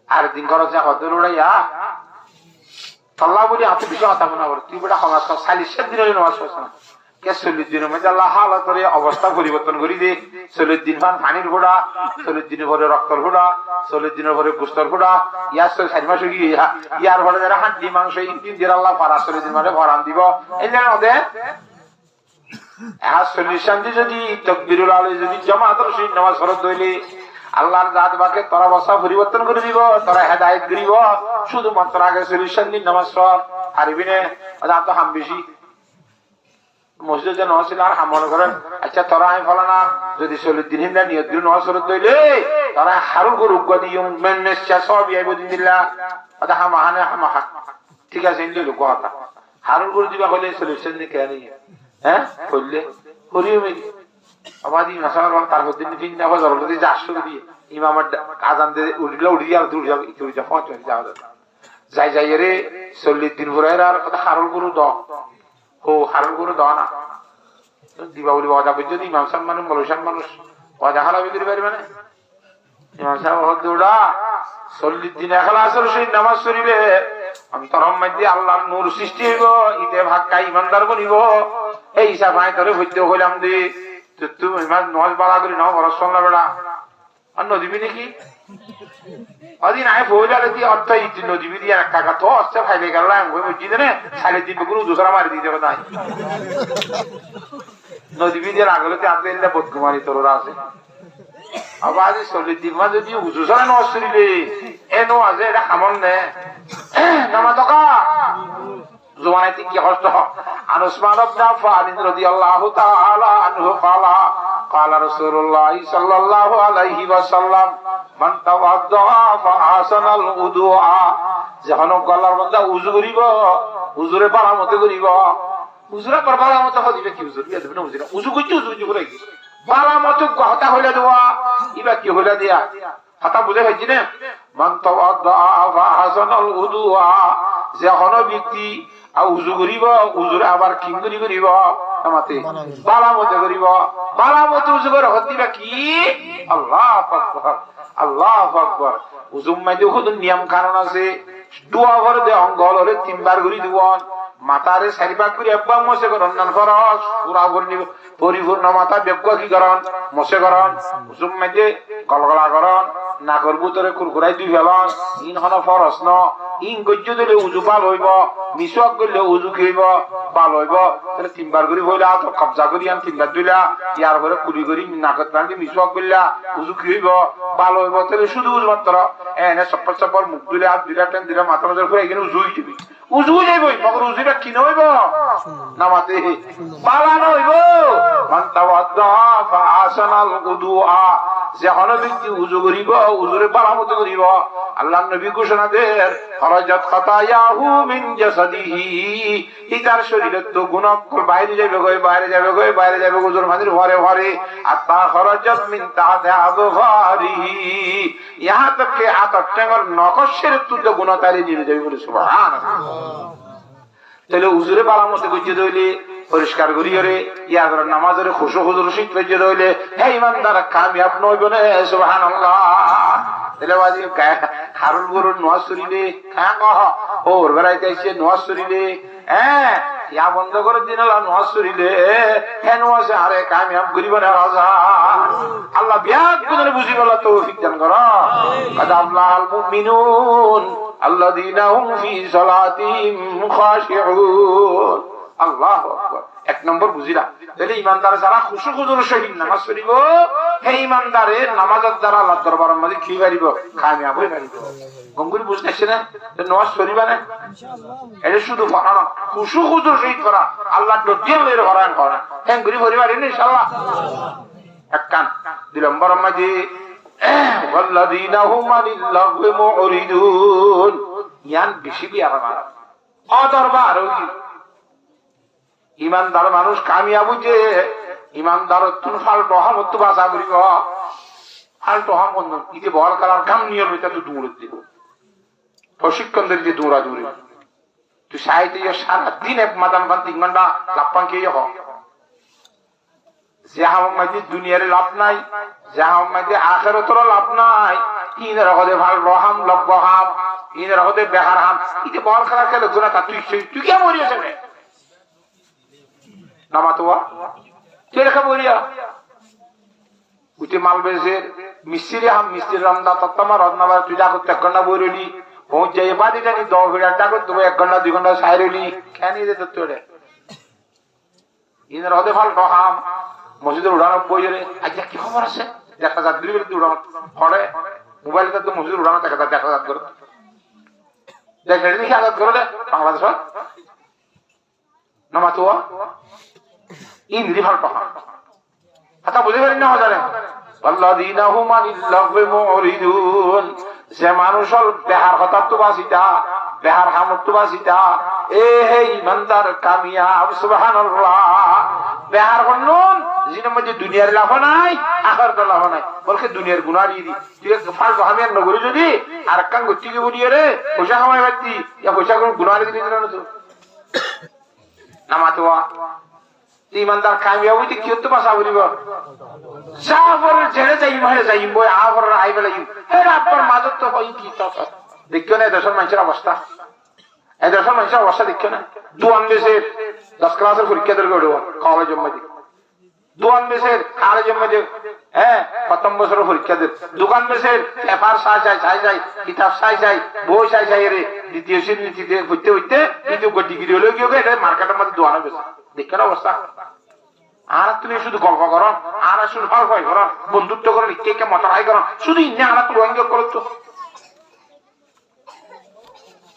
আর দিন খরচ যা হদ লড়াইয়া আল্লাহ বলি আপনি বিষয় কথা মনে কর তুই বেটা সমাজ 40 দিনের নামাজ পড়ছ না কে 40 দিনের মধ্যে আল্লাহ হালাত করে অবস্থা পরিবর্তন করে দে 40 দিন পানির ফোঁটা 40 দিনের পরে রক্তর ফোঁটা 40 দিনের পরে গোশতের ফোঁটা ইয়ার 4 মাস হয়ে ইয়ার পরে যারা হাড্ডি মাংস ইনতিন দিয়ে আল্লাহ পারা 40 দিন মানে ভরান দিব এই যে ওদের 40 শান্তি যদি তাকবীরুল আলী যদি জামাতের সহিত নামাজ ফরজ হইলে আল্লাহর জাত বাকে তোর অবস্থা পরিবর্তন করে দিব তোরা হেদায়েত করিব শুধুমাত্র আগে 40 দিন নামাজ পড় পারবি না আজ তো হাম বেশি মসজিদে নছিল আর হাম মনে করেন আচ্ছা তোরা আমি ফলানা যদি 40 দিন হিন্দা নিয়ত করে নামাজ পড়তে হইলে তোরা হারুল গরু গদিয়ম মেন্নেসা সব ইয়াইব দিল্লাহ আদা হামাহানে হামাহা ঠিক আছে ইন্দি লোক কথা হারুল গরু দিবা হলে 40 দিন কেন হ্যাঁ কইলে করিও মেরি আবাদি মাসার তারপর দিন তিন নামাজ হলো যদি 800 দিয়ে ইমামের আযান দিয়ে উঠি আর দূর যাবে একটু যা পৌঁছে যাওয়া যাই রে 40 দিন পরে আর কথা হারুল গরু দ ও হারুল গরু দ না দিবাউলি ওয়াদা করতে যদি ইমাম সাহেব মানুষ মৌলসান মানুষ ওয়াদা হালা বিক্রি পারবে না ইমাম সাহেব হদুড়া 40 দিন ইখলাসের সহিত নামাজ পড়িবে অন্তরম মধ্যে আল্লাহর নূর সৃষ্টি হইব ইতে ভাক্কা ইমানদার বনিব এই হিসাব আই ধরে হইতে হইলাম দি তুমি ইমান নামাজ বাড়া করি নাও বড় শুনলা বেড়া আর নদীবি নাকি অদিন আয় ফৌজালে দিয়ে অর্থ ইতি নদীবি দিয়ে এক টাকা তো অস্তে ফাইলে গেল আমি বুঝছি না সাড়ে তিন গুরু দুসরা মারি দিতে হবে তাই নদীবি দিয়ে আগলে আপনি এলে বদকুমারি তোরা আছে আবার 40 দিন মা যদি উজুসরা নষ্ট করিলে এ নো আছে এটা খামন নে নামা টকা জমানাইতে কি কষ্ট আন উসমান ইবনে আফফান রাদিয়াল্লাহু তাআলা আনহু قال رسول الله صلى الله عليه وسلم من توضأ فأحسن الوضوء যখন গলার মধ্যে উযু করিব উযুরে পারামতে করিব উযুরে পারামতে হইবে কি উযু দিয়া দেবেন উযু কইতে উযু করে কি পারামতে কথা হইলা দেওয়া ইবা কি হইলা দিয়া কথা বুঝে হইছি না মান তাওয়াদা ফাহাসান আল উযুআ যখন ব্যক্তি উযু করিব উযুরে আবার কিং করিব আমাতে বালামতে করিব বালামতে উজু করে হদিবা কি আল্লাহু আকবার আল্লাহু আকবার উজুম মাইতে খুদ নিয়ম কারণ আছে দোয়া করে দে অঙ্গলরে তিনবার ঘুরি দিবন মাতারে চারিপাক করে একবার মশে করন নান ফরজ পুরা পরিপূর্ণ মাথা বেবকা কি করন মশে করন উজুম মাইতে গলগলা করন নাকর ভিতরে কুরকুরাই দুই ফেলন ইন হন ফরজ ন ইন গজ্য দিলে উজু পাল হইব মিসওয়াক করলে উজু খাইব পাল হইব তাহলে তিনবার করে হইলে আর কবজা করি আন তিনবার দিলা ইয়ার পরে কুলি করি নাকত টানকে মিসওয়াক করলা উজু খাইব পাল হইব তাহলে শুধু উজু মাত্র এনে চপ্পল চপ্পল মুখ দিলে হাত দিলা টেন দিলা মাথা মাথা করে এখানে উজু হয়ে যাবি উজু যাইবই মগর উজুটা কি নইব নামাতে পালানো হইব মান তাওয়াদ্দা ফাআসানাল উদুআ যে কোন ব্যক্তি উজু করিব উজুরে বারামত করিব আল্লাহর নবী ঘোষণা দেন খরাজাত খাতায়াহু মিন জাসাদিহি ইতার শরীরে তো গুনাহ বাইরে যাবে বাইরে যাবে উজুর মাঝে ভরে ভরে আত্মা খরাজাত মিন তাহতা আযফারিহি ইহা তক কে আতক টেঙ্গর নকশের তো গুনাহ তারি নিয়ে যাবে বলে সুবহানাল্লাহ তাহলে উজুরে বারামত কইতে দইলে পরিষ্কার করিয়রে ইয়ার নামাজের খুশু হুজুর শিখতে দইলে হে ইমানদার কামিয়াব নইব না সুবহানাল্লাহ তাহলে বাজি খারুল গরুর নোয়াজ শরীরে খায়া কহ ওর বেড়াইতে এসে নোয়াজ শরীরে হ্যাঁ ইয়া বন্ধ করে দিন নোয়াজ শরীরে হ্যাঁ নোয়াজে আরে কামিয়াব করিব না রাজা আল্লাহ বিয়াদ করে বুঝি বলা তৌফিক দান করো কাদ আল্লাহুল মুমিনুন আল্লাযীনা হুম ফি সালাতিহিম খাশিউন আল্লাহু আকবার এক নম্বর বুঝিলা তাহলে ইমানদার যারা খুশু খুজুর সহিত নামাজ পড়িব সেই ইমানদারের নামাজের দ্বারা আল্লাহর দরবারের মধ্যে কি পারিব কামিয়াব হই পারিব গঙ্গুরি বুঝতেছ না নামাজ পড়িবা না এটা শুধু পড়ানো খুশু খুজুর সহিত করা আল্লাহ দতিয়ালের ভরান করা গঙ্গুরি পরিবার ইনশাআল্লাহ এক কান দুই নম্বর মধ্যে ওয়াল্লাযীনা হুম আনিল লাগwi মুরিদুন ইয়ান বেশি বিয়া আমার অদরবার হই ইমানদার মানুষ কামিয়াব হইছে ইমানদার তুন ফাল রহমত বাসা করিব ফাল রহমত ইতে বল কালার কাম নিয়ম এটা তো দূর দিব প্রশিক্ষণ দিয়ে দৌড়া দৌড়ি তুই সাইতে সারা দিন এক মাদান পান 3 ঘন্টা লাপান কে হ যাহা মাঝে দুনিয়ার লাভ নাই যাহা মাঝে আখিরাতের লাভ নাই ইনের হদে ভাল রহম লবহাম ইনের হদে বেহার হাম ইতে বল কালার খেলে গুনাহ তুই কি মরিয়েছ রে নামাতোয়া তুই রেখা বলিয়া উঠে মাল বেজের মিস্ত্রি হাম মিস্ত্রি রামদা তত্তমা রত্নাবার তুই যা করতে 1 ঘন্টা বইরলি পৌঁছ যাই বাড়ি জানি 10 ঘন্টা করতে 1 ঘন্টা 2 ঘন্টা সাইরলি কেনি দে তোরে ইনের হদে ভাল রহাম মসজিদের উড়ানো বইরে আচ্ছা কি খবর আছে দেখা যাক দিলি বলে উড়ানো পড়ে মোবাইলটা তো মসজিদের উড়ানো দেখা যাক করে দেখে দেখি আজাদ করে দে বাংলাদেশ নামাতোয়া ইন্দ্রি ভাল পাহা কথা বুঝে পারেন না হাজারে আল্লাযীনা হুম আনিল লাগwi মুরিদুন যে মানুষ বেহার কথা তো বাসিতা বেহার হামত তো বাসিতা এ হে ইমানদার কামিয়াব সুবহানাল্লাহ বেহার বন্নন জিনের মধ্যে দুনিয়ার লাভ নাই আখিরাতের লাভ নাই বলকে দুনিয়ার গুনাহ দি তুই ফাল আমি আর নগরি যদি আর কান গতি কি বলিয়ে রে পয়সা কামাই বাতি ইয়া পয়সা কোন গুনাহ দি না তো নামাতোয়া ইমানদার কামিয়াব হইতে কি হতে পাসা বলিব জাফর জেনে যাই বই আফর আইবেলা হে রাব্বার মাদত তো হই কি তো দেখো না দেশের মানুষের অবস্থা এই দেশের মানুষের অবস্থা দেখো না দুয়ান বেসে 10 ক্লাসের পরীক্ষা ধরে গড়ো কলেজের মধ্যে দুয়ান বেসের কলেজের মধ্যে হ্যাঁ প্রথম বছরের পরীক্ষা দে দোকান বেসের পেপার সাই যাই কিতাব সাই বই সাই রে দ্বিতীয় শ্রেণীতে হইতে কিন্তু ডিগ্রি হলো কি হবে এটা মার্কেটের মধ্যে দুয়ান বেসে দেখো না অবস্থা আর তুমি শুধু গল্প করো আর শুধু গল্প করো বন্ধুত্ব করো কে মতাই করো শুধু ইন্নে আর একটু রোহিঙ্গা করো তো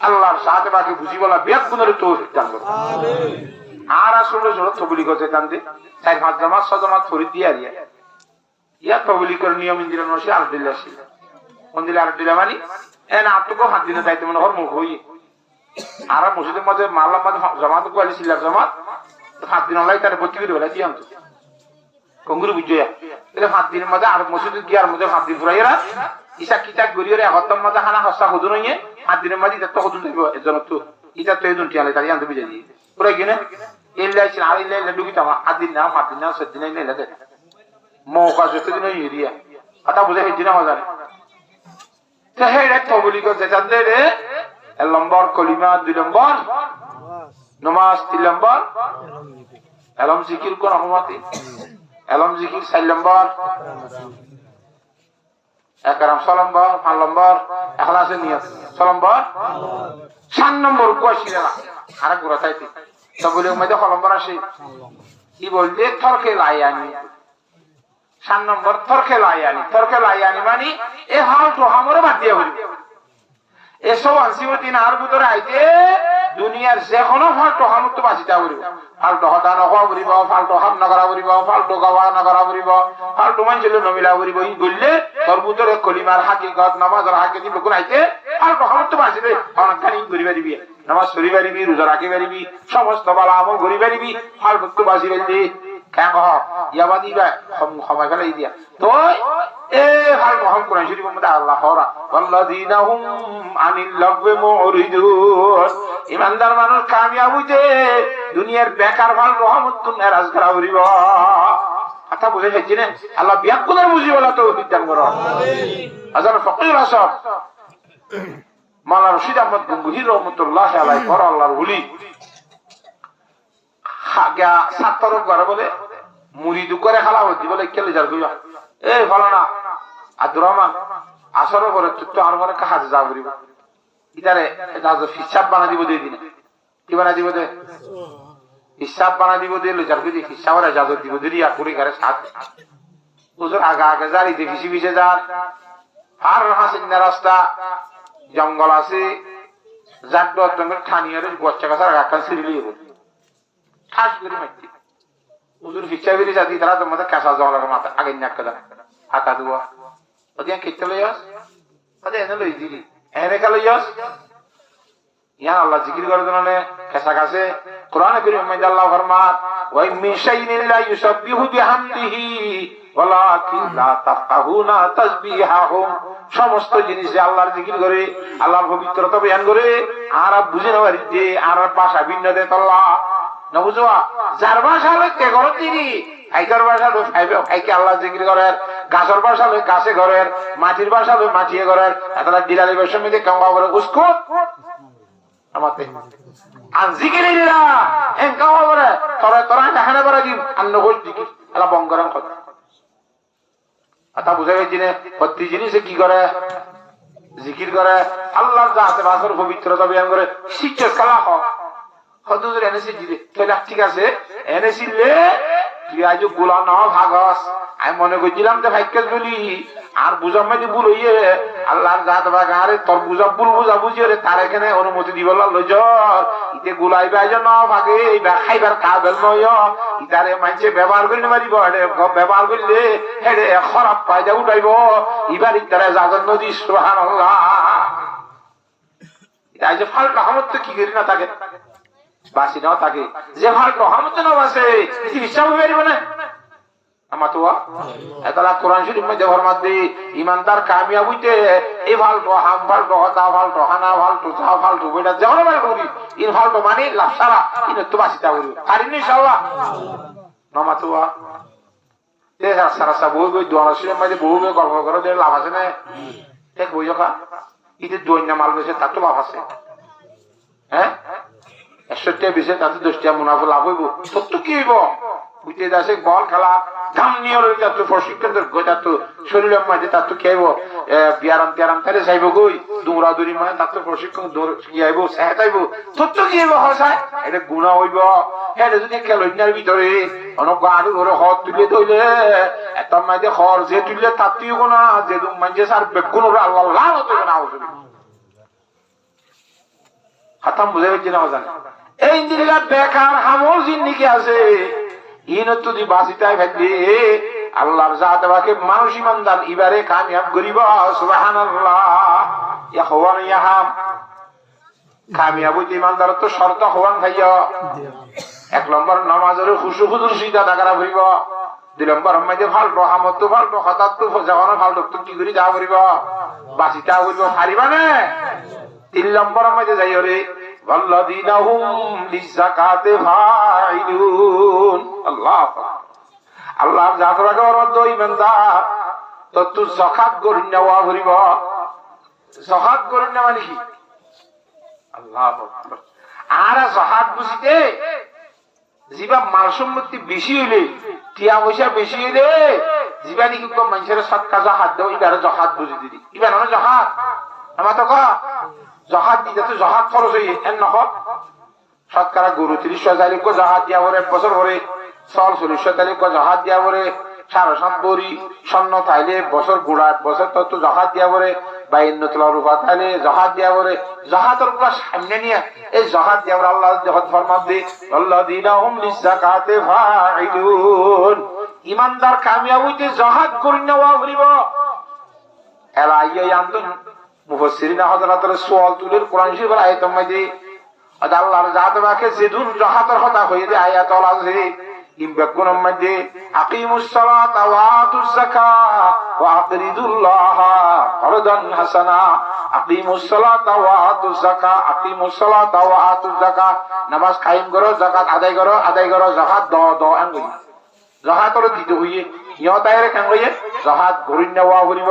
আল্লাহর সাথে বাকি বুঝি বলা বেদ গুণের তৌফিক দান করো আমিন আর আসলে জোরে তবলিগ করতে কান্দে 4-5 জামাত 6 জামাত ফরিদ দিয়া ইয়া তবলিগ করার নিয়ম ইন্দিরা নসি আলহামদুলিল্লাহ ছিল মন্দিরে আলহামদুলিল্লাহ মানে এন আটকো হাত দিনে দায়িত্ব মনে কর মুখ হই আর মসজিদের মধ্যে মাল্লাম মধ্যে জামাত কো আলি সিল্লার জামাত 7 দিন অনলাই তার ভর্তি করে বলা কি আনতো কঙ্গুরু বুঝিয়া এটা 7 দিনের মধ্যে আর মসজিদে গিয়ার মধ্যে 7 দিন পুরাইরা ইসা কিতাব গরিয়রে হতম মধ্যে খানা হস্তা হদু নইয়ে 7 দিনের মধ্যে তত হদু দেব এজন তো এটা তো এজন টিয়ালে তাই আনতে বুঝাই পুরাই কিনে ইল্লাইছিল আর ইল্লাইলা ঢুকিতাম আদিন না মাদিন না সদিন ইল্লাইলা দে মৌকা যতদিন ইউরিয়া কথা বুঝে হেজি না জানে তো হে রে তবলি কো যেতে রে এক নম্বর কলিমা দুই নম্বর নামাজ তিন নম্বর এলম জিকির কোন রহমতি এলম জিকির চার নম্বর একরাম ছয় নম্বর পাঁচ নম্বর এখলাসে নিয়ত ছয় নম্বর 7 নম্বর কোয়াশিরা আর গুড়া তাইতে তবলি মধ্যে ক নম্বর আসে কি বলতে থরকে লাইয়ানি 7 নম্বর থরকে লাইয়ানি মানে এ হাল তো হামরে বাদ দিয়া বলি এসব আনসিবতিন আর ভিতরে আইতে দুনিয়ার যে কোনো ফালতু হামত বাঁচিতা করিব ফালতু হতা নকরা করিব ফালতু হাম নকরা করিব ফালতু গাওয়া নকরা করিব ফালতু মানুষের নমিলা করিব ই বললে তোর ভিতরে কলিমার হাকিকত নামাজের হাকিকত লোক আইতে ফালতু হামত বাঁচিবে অনেকখানি করি পারিবি নামাজ পড়ি পারিবি রোজা রাখি পারিবি সমস্ত ভালো আমল করি পারিবি ফালতু বাঁচি পারিবি কেন ইয়াবাদি বা সময় ফেলাই দিয়া তো এ হাল মহান কোরআন শরীফের মধ্যে আল্লাহ হরা ওয়াল্লাযীনা হুম আনিল লাগওয়ি মুরিদুন ইমানদার মানুষ কামিয়াব হইতে দুনিয়ার বেকার ভাল রহমত কোন নারাজ করা হইব কথা বুঝে যাচ্ছি না আল্লাহ বিয়াকুলের মুজিবলা তো বিদ্যান করো আমিন হাজার ফকির আসব মাওলানা রশিদ আহমদ গঙ্গুহি রহমাতুল্লাহি আলাইহি পর আল্লাহর ওলি হাগা ছাত্র করে বলে মুরিদ করে খালা হতি বলে কেলে যার কইয়া এই ফলানা আব্দুর রহমান আসর করে তো আর মনে কাজ যা করিব ইদারে এটা হিসাব বানা দিব দুই দিনে কি বানা দিব দে হিসাব বানা দিব দে লজার কই হিসাবের ইজাজত দিব দিরি আর পুরি করে সাথ হুজুর আগা আগা জারি দে বেশি বেশি যার আর হাসিন রাস্তা জঙ্গল আছে জাড্ড জঙ্গল খানিয়ারে গোচ্চা কাছার আগা সিরিলি হবে ঠাস করে মাইতি হুজুর হিসাবেরই জাতি তারা তোমাদের কাঁচা জঙ্গলের মাথা আগে নাক্কা দেন হাতা দুয়া ওদিয়া কিতে লইয়াস ওদে এনে লই দিলি এনে কা লইয়াস ইয়া আল্লাহ জিকির করার জন্য কাঁচা কাছে কোরআনে কারীম মধ্যে আল্লাহ ফরমান ওয়া মিন শাইইন লা ইউসাব্বিহু বিহামদিহি ওয়ালাকিন লা তাফকাহুনা তাসবিহাহুম সমস্ত জিনিস যে আল্লাহর জিকির করে আল্লাহর পবিত্রতা বয়ান করে আর বুঝে না পারি যে আর ভাষা ভিন্ন দে আল্লাহ না বুঝবা যার ভাষা লইতে করো তিনি আইকার ভাষা লই আইকে আল্লাহ জিকির করেন গাছের ভাষা লই গাছে ঘরের মাটির ভাষা লই মাটিয়ে ঘরের এতলা ডিলালি বৈষম্য দিয়ে কামবা করে উসকো আমাতে আন জিকিরিল্লাহ এন কামবা করে তোরা তোরা জাহানে করে দিম আন্ন গোল জিকির আল্লাহ বঙ্গরান কথা আতা বুঝা গেছি না প্রতি জিনিসে কি করে জিকির করে আল্লাহর জাতে ভাষার পবিত্রতা বয়ান করে শিক্ষা কালা হয় হদুর এনেছি দিলে তাহলে ঠিক আছে এনেছিলে তুই আজ গোলা ন ভাগস আমি মনে করছিলাম যে ভাগ্যের বলি আর বুঝার মাঝে ভুল হইয়ে আল্লাহর জাত বাগারে তোর বুঝা ভুল বুঝা বুঝিয়ে রে তার এখানে অনুমতি দিব লজর ইতে গুলাইবে আজ ন ভাগে এইবার খাইবার কাবেল নয় ইতারে মাইছে ব্যবহার করে মারিব ব্যবহার করলে হেডে খারাপ পায়দা উঠাইব এবার ইতারে জাগন নদী সুবহানাল্লাহ এটা যে ফালতু রহমত তো কি করি না থাকে বাসি নাও থাকে যে ফালতু রহমত না বাসে কি হিসাব হইবে না আমাতোয়া এতলা কোরআন শরীফ মধ্যে ফরমাত দি ইমানদার কামিয়াব হইতে এই ফালতু হাম ফালতু হতা ফালতু হানা ফালতু চা ফালতু বইটা যেমন ভাবে করি ইন ফালতু মানে লাভ সারা ইন তো বাসিতা করি পারিনি ইনশাআল্লাহ নামাতোয়া এ সারা সারা বই বই দোয়া শরীফ মধ্যে বই বই গল্প করে দে লাভ আছে না এক বই যা ইতে দইনা মাল বেশে তার তো লাভ আছে হ্যাঁ 100 টাকা বেশে তাতে 10 টাকা মুনাফা লাভ হইব সত্য কি হইব বুঝতে যাচ্ছে বল খেলা ধাম নিয়ে যাত প্রশিক্ষণ যাত শরীরের মাঝে তার তো খেয়েব বিয়ারাম তিয়ারাম তারে চাইব গই দৌড়াদৌড়ি মানে তার তো প্রশিক্ষণ আইব চাইব সত্য কি হইব হসায় এটা গুণা হইব এটা যদি খেলনার ভিতরে অনেক আরো ধরে হর তুলে ধরলে এত মাঝে হর যে তুললে তার তুই না যে মাঝে সার বেগুন আল্লাহ লাভ হতো না হাতাম বুঝে গেছি না জানে এই দিনটা বেকার হামল জিন্দিগি আছে ইনো তুই বাঁচিতাই ভাবলি আল্লাহর জাত বাকে মানুষ ইমানদার এবারে কামিয়াব করিব সুবহানাল্লাহ ইয়া হওয়ান ইয়াহাম কামিয়াব হইতে ইমানদার তো শর্ত হওয়ান ভাইয়া 1 নম্বর নামাজের খুশু খুদুর সিদা দাগারা হইব 2 নম্বর মধ্যে ফালতু রহমত তো ফালতু হঠাৎ তো জানা ফালতু তো কি করি যা করিব বাঁচিতা হইব পারিবা না 3 নম্বর মধ্যে যাই রে ওয়াল্লাযীনা হুম লিযাকাতি ফাইলুন। আল্লাহ আল্লাহর জাতরাকে অর্ধ ইমানদার তো তুই যাকাত করি নেওয়া করিব। যাকাত করি না মানে কি? আল্লাহু আকবার। আর যাকাত বুঝিতে জিবা মাল সম্পত্তি বেশি হইলে, টিয়া পয়সা বেশি হইলে জীবানি কি কম মানুষের সৎকা জাকাত দাও, এবারে জাকাত বুঝি দিদি। এবার না জাকাত আমার তো জাকাত দিতে তো জাকাত খরচ হই এন নহ সৎকারা গরু ৩০ তারিখ জাকাত দিয়া পরে, এক বছর পরে চল ৪০ তারিখ জাকাত দিয়া পরে, ৭.৫ বড়ি স্বর্ণ তাইলে বছর গুড়া ৮ বছর তো জাকাত দিয়া পরে, ৫২ তোলা রূপা তাইলে জাকাত দিয়া পরে, জাকাতের পুরো সামনে নিয়ে এই জাকাত দিয়া পরে আল্লাহ যখন ফরমান দে আল্লাযীনা হুম লিযাকাতি ফাইলুন। ইমানদার কামিয়াব হইতে জাকাত করি নেওয়া করিব। এলা আইয়া আনতুন মুফাসসিরিন হযরতের সুয়াল তুলের কোরআন শরীফের আয়াতের মধ্যে আল্লাহর জাত বাকে যেদুন জাকাতের কথা হয়ে যে আয়াত আছে ইমবাকুনের মধ্যে আকিমুস সালাতা ওয়া আতুজ যাকাত ওয়া আকরিদুল্লাহ করদান হাসানা। আকিমুস সালাতা ওয়া আতুজ যাকাত, আকিমুস সালাতা ওয়া আতুজ যাকাত, নামাজ কায়েম করো, যাকাত আদায় করো, যাকাত দাও আঙ্গুই জাকাতর দিতে হইয়ে ইয়তায়রে কেন হইয়ে জাকাত গরি নেওয়া করিব।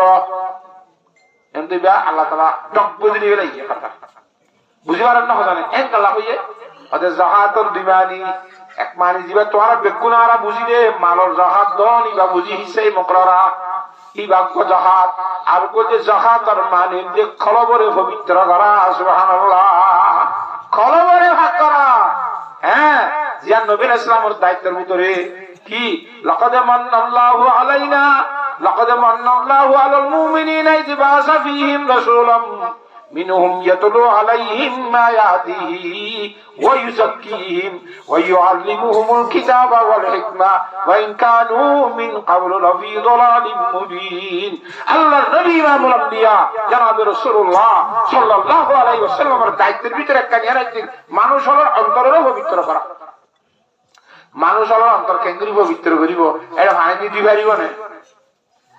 এমনি বা আল্লাহ তাআলা ডক বুঝলি গেলে ইয়ে কথা বুঝিবার না জানে এন আল্লাহ হইয়ে ওদের জাকাতর দিবানি এক মানি দিবা তোরা বেকুনারা বুঝিলে মালর জাকাত দন ইবা বুঝি হিসে মকরারা ইবা কো জাকাত আর কো যে জাকাতর মানে যে খলবরে পবিত্র করা। সুবহানাল্লাহ, খলবরে ভাগ করা। হ্যাঁ, জিয়া নবী ইসলামের দায়িত্বের ভিতরে কি লাকাদ মান্নাল্লাহু আলাইনা, লাকাদ মান্নাল্লাহু আলাল মুমিনিনা ইয বা'আসা ফীহিম রাসূলাম মিনহুম ইয়াতলু আলাইহিম আয়াতিহি ওয়া ইউযাক্কিহিম ওয়া ইউআল্লিমুহুমুল কিতাবা ওয়াল হিকমা ওয়া ইন কানু মিন ক্বাবলু লাফী যালালিম মুবিন। আল্লাহর নবী ইমামুল আম্বিয়া জনাব রাসূলুল্লাহ সাল্লাল্লাহু আলাইহি ওয়াসাল্লামের দায়িত্বের ভিতরে একটা নিয়ে রাখছেন মানুষ হলো অন্তরেরও পবিত্র করা। মানুষ হলো অন্তর কেন্দ্রিক পবিত্র করিব, এটা পানি দিতে পারিব না।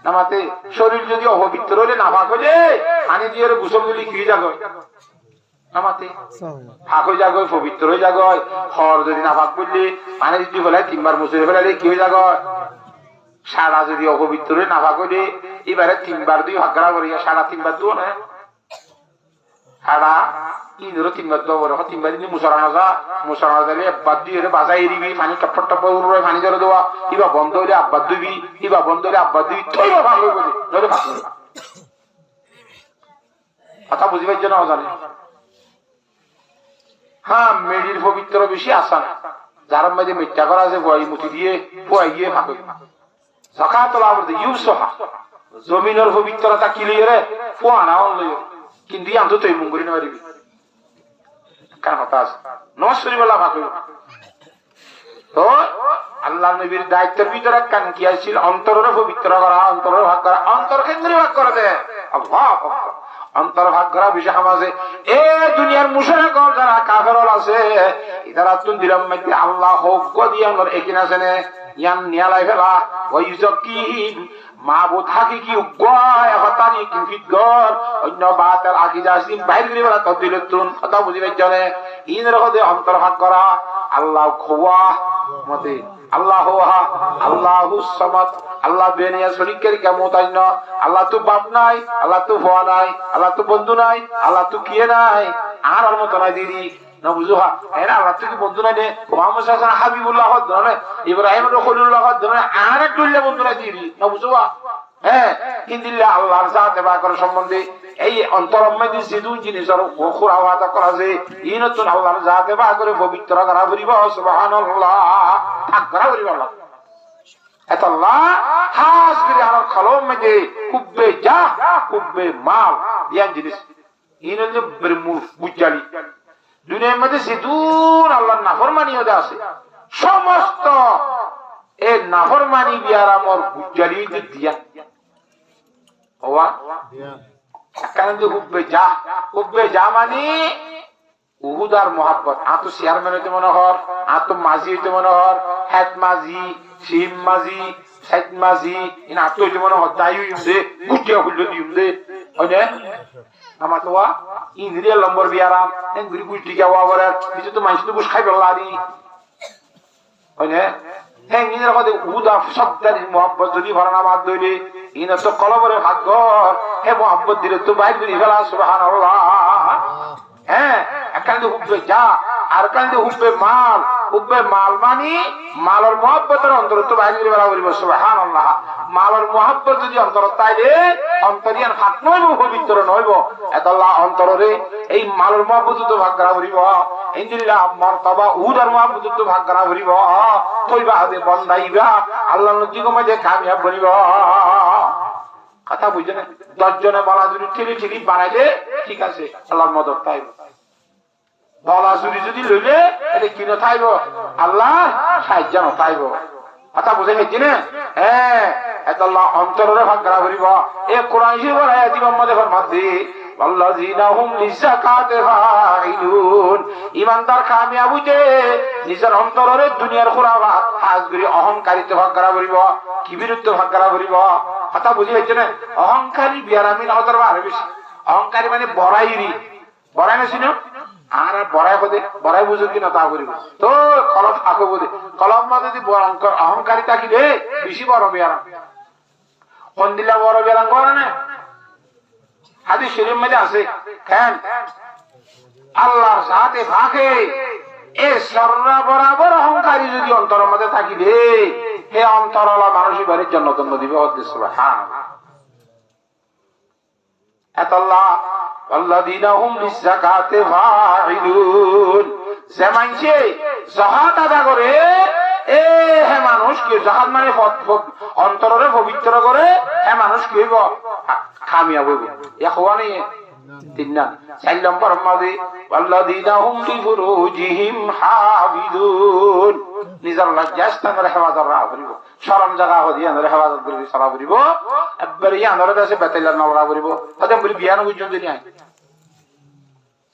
নামাতে শরীর যদি অপবিত্র হলে নাফাক হয়ে পানি দিয়ে গোসল দিলে কি জাগয়, নামাতে ফাঁক হয়ে জাগয়, পবিত্র হয়ে জাগয়। হর যদি নাফাক করলে পানি দিতে ফেলায় ৩ বার মুছে ফেলালে কি হয়ে জাগয়। সারা যদি অপবিত্র হলে নাফাক হইলে এবারে ৩ বার ২ ভাগরা করিয়া সারা ৩ বার দেবো না। সারা ইঁদুরও ৩ বার দেবো, ৩ বার দিন মুসরানো দিলে একবার দিয়ে বাজাই এরিবি, পানি টপ টপ পানি ধরে দেওয়া, ইবা বন্ধ হইলে আব্বার দিবি, ইবা বন্ধ হইলে আব্বার দিবি, তৈব ভালো হইবে ধরে ভালো হইবে। কথা বুঝিবার জন্য জানে। হ্যাঁ, মেডির পবিত্র বেশি আসান, যার মধ্যে মিথ্যা করা আছে বই মুঠি দিয়ে পোয়াই গিয়ে ভালো জাকাতুল আমরতে ইউসহা জমিনের পবিত্রতা কি লইরে পোয়ানা লইরে কিন্তু আনতো তুই মুঙ্গুরি না পারিবি কার কথা আছে নমস্কার বলা ভালো। তো আল্লাহ নবীর দায়িত্বের ভিতরে কান কি আছিল অন্তরের পবিত্র করা, অন্তরের ভাগ করা, অন্তর কেন্দ্রে ভাগ করে দে। আল্লাহ অন্তর ভাগ করা বিষয় আমাছে এ দুনিয়ার মুশরিক যারা কাফের আছে এরা তুন দিলাম মধ্যে আল্লাহ হোক দিয়ে আমার একিন আছে নে ইয়ান নিয়ালাই ফেলা ওই যকিম মাবুদ হাকিকি গয় হতানি কিফিতগর অন্য বাতের আকীদা আসিম বাইরে করে বলা তদিলতুন কথা বুঝিবে জানে ইন রকদে অন্তর ভাগ করা আল্লাহ খোয়া মতে আল্লাহ ওয়া আল্লাহুস সামাদ আল্লাহ বেনিয়া শরীকের কেমতাই না আল্লাহ তো বাপ নাই, আল্লাহ তো ভোয়া নাই, আল্লাহ তো বন্ধু নাই, আল্লাহ তো কিয়ে নাই আর আর মত নাই দিদি না বুঝুহা এরা আল্লাহ তো কি বন্ধু নাই রে মুহাম্মদ সাল্লাল্লাহু আলাইহি হাবিবুল্লাহ ধরে ইব্রাহিম খলিলুল্লাহ ধরে আর একটু বন্ধু নাই দিদি না বুঝুহা। হ্যাঁ, কিন্তু আল্লাহর জাতে বাকর সম্বন্ধে এই অন্তরের মধ্যে যে দুই জিনিসের খুরাওয়াতা করা যে এই নতুন আল্লাহর জাতে বাকরে পবিত্র করা করিব সুবহানাল্লাহ ভাগ করা করিব আল্লাহ এত আল্লাহ খাস করে আমার কলম মধ্যে কুব্বে যা কুব্বে মাল দিয়া জিনিস এই যে ব্রহ্ম বুঝালি দুনিয়ার মধ্যে যে দূর আল্লাহর নাফরমানিও আছে সমস্ত এই নাফরমানি বিয়ার আমার বুঝালি দিয়া হওয়া কারণ যে হুব্বে যা মানে উহুদার মোহাব্বত আতো চেয়ারম্যান হইতে মনে হর আতো মাঝি হইতে মনে হর হেড মাঝি সিম মাঝি সাইড মাঝি ইনা আতো হইতে মনে হর তাই হইম দে গুটিয়া হুল্লো দিম দে হয় না আমার তো ইন্দ্রিয় নম্বর বিয়ারাম এন গুরি গুষ্টি গাওয়া বলে কিছু তো মানুষ তো গুছ খাই পেলারি হইনে হ্যাঁ ইন্দ্রের কথা উদা শব্দের মোহাব্বত যদি ভরানা বাদ দইলে ইনা তো কলবরে ভাগ্য হে মোহাব্বত দিলে তো বাইর করি ফেলা সুবহানাল্লাহ হ্যাঁ একান্তে হুববে যা আর কান্তে হুববে মাল মানি মালের মোহাব্বতের অন্তর তো বাইর করে ফেলা করিব সুবহানাল্লাহ মালের মোহাব্বত যদি অন্তর তাইলে অন্তরিয়ান হাত নইব পবিত্র নইব এতল্লাহ অন্তরে এই মালের মোহাব্বত তো ভাগ করা করিব ইনদিল্লাহ মারতাবা উদার মোহাব্বত তো ভাগ করা করিব কইবা দে বন্দাইবা আল্লাহর নজির মধ্যে কামিয়াব বনিব কথা বুঝছেন 10 জনে বলা যদি ঠিলি বানাইলে ঠিক আছে আল্লাহর মদদ পাইব বলা যদি লইলে এটা কি না থাইব আল্লাহ সাহায্য না থাইব কথা বুঝে গেছি না হ্যাঁ এতল্লাহ অন্তরে ভাগ করা করিব এ কোরআন শরীফের আয়াত মুহাম্মদের ফরমাতে আল্লাযীনা হুম লিযাকাতি ফাইলুন ঈমানদার কামিয়াব হইতে নিজের অন্তরে দুনিয়ার খুরাবাত হাজগরি অহংকারিতে ভাগ করা করিব কিবিরত্ব ভাগ করা করিব কথা বুঝে গেছি না অহংকারী বিয়ারামিন অদরবা আর বেশি অহংকারী মানে বড়াই না শুনো আর বড়াই বুঝো কি না তা করিব তো কলম আঁকো বোধে কলম মধ্যে যদি অহংকারী থাকিলে বেশি বড় বিয়ারাম কোন দিলা বড় বিয়ারাম করে না হাদিস শরীফ মধ্যে আছে কেন আল্লাহর সাথে ভাগে এ সর্রা বরাবর অহংকারী যদি অন্তরের মধ্যে থাকিলে হে অন্তরওয়ালা মানুষই বাড়ির জন্য জন্য দিবে সুবহানাল্লাহ এতল্লাহ আল্লাযীনা হুম লিযাকাতি ফাইলুন যে মানুষে যাকাত আদা করে এ হে মানুষ কি যাকাত মানে অন্তরে পবিত্র করে হে মানুষ কি হইব কামিয়াব হইব ইখওয়ানি তিননা 4 নম্বর মাঝে আল্লাযীনা হুম লিফুরুজিহিম হাফিজুন নিজের লজ্জাস্থানের হেফাজত রাখব শরম জায়গা হদি আনরে হেফাজত করিব সারা করিব একবারে আনরে কাছে বেতাইলা নলরা করিব তাতে বলি বিয়ান বুঝুন দিনি আই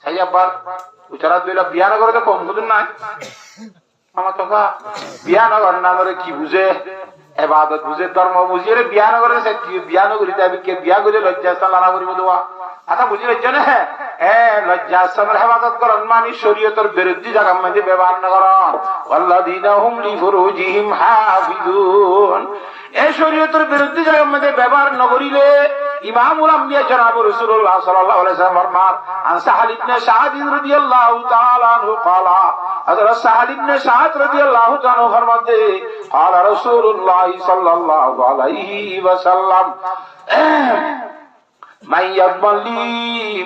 সাই আবার উচারা দুইলা বিয়ান করে তো কম বুঝুন না আমার তো বিয়ান করে না করে কি বুঝে ইবাদত বুঝে ধর্ম বুঝে রে বিয়ান করে সে বিয়ান করি যাবে কে বিয়া করে লজ্জাস্থান লারা করিব দোয়া আচ্ছা বুঝি হচ্ছে না লজ্জাস্থানের হেফাজত করেন মানে শরীয়তের বিরুদ্ধে জায়গার মধ্যে ব্যবহার না করেন আল্লাযীনা হুম লিফুরুজিহিম হাফিজুন এই শরীয়তের বিরুদ্ধে জায়গার মধ্যে ব্যবহার না করিলে ইমামুল আম্বিয়া জনাব রাসূলুল্লাহ সাল্লাল্লাহু আলাইহি ওয়াসাল্লাম ফরমান আন সাহাল ইবনে সাদ রাদিয়াল্লাহু তাআলা আনহু ক্বালা হযরত সাহাল ইবনে সাদ রাদিয়াল্লাহু তাআলা ফরমাতে ক্বালা রাসূলুল্লাহ সাল্লাল্লাহু আলাইহি ওয়াসাল্লাম মান ইয়ামালি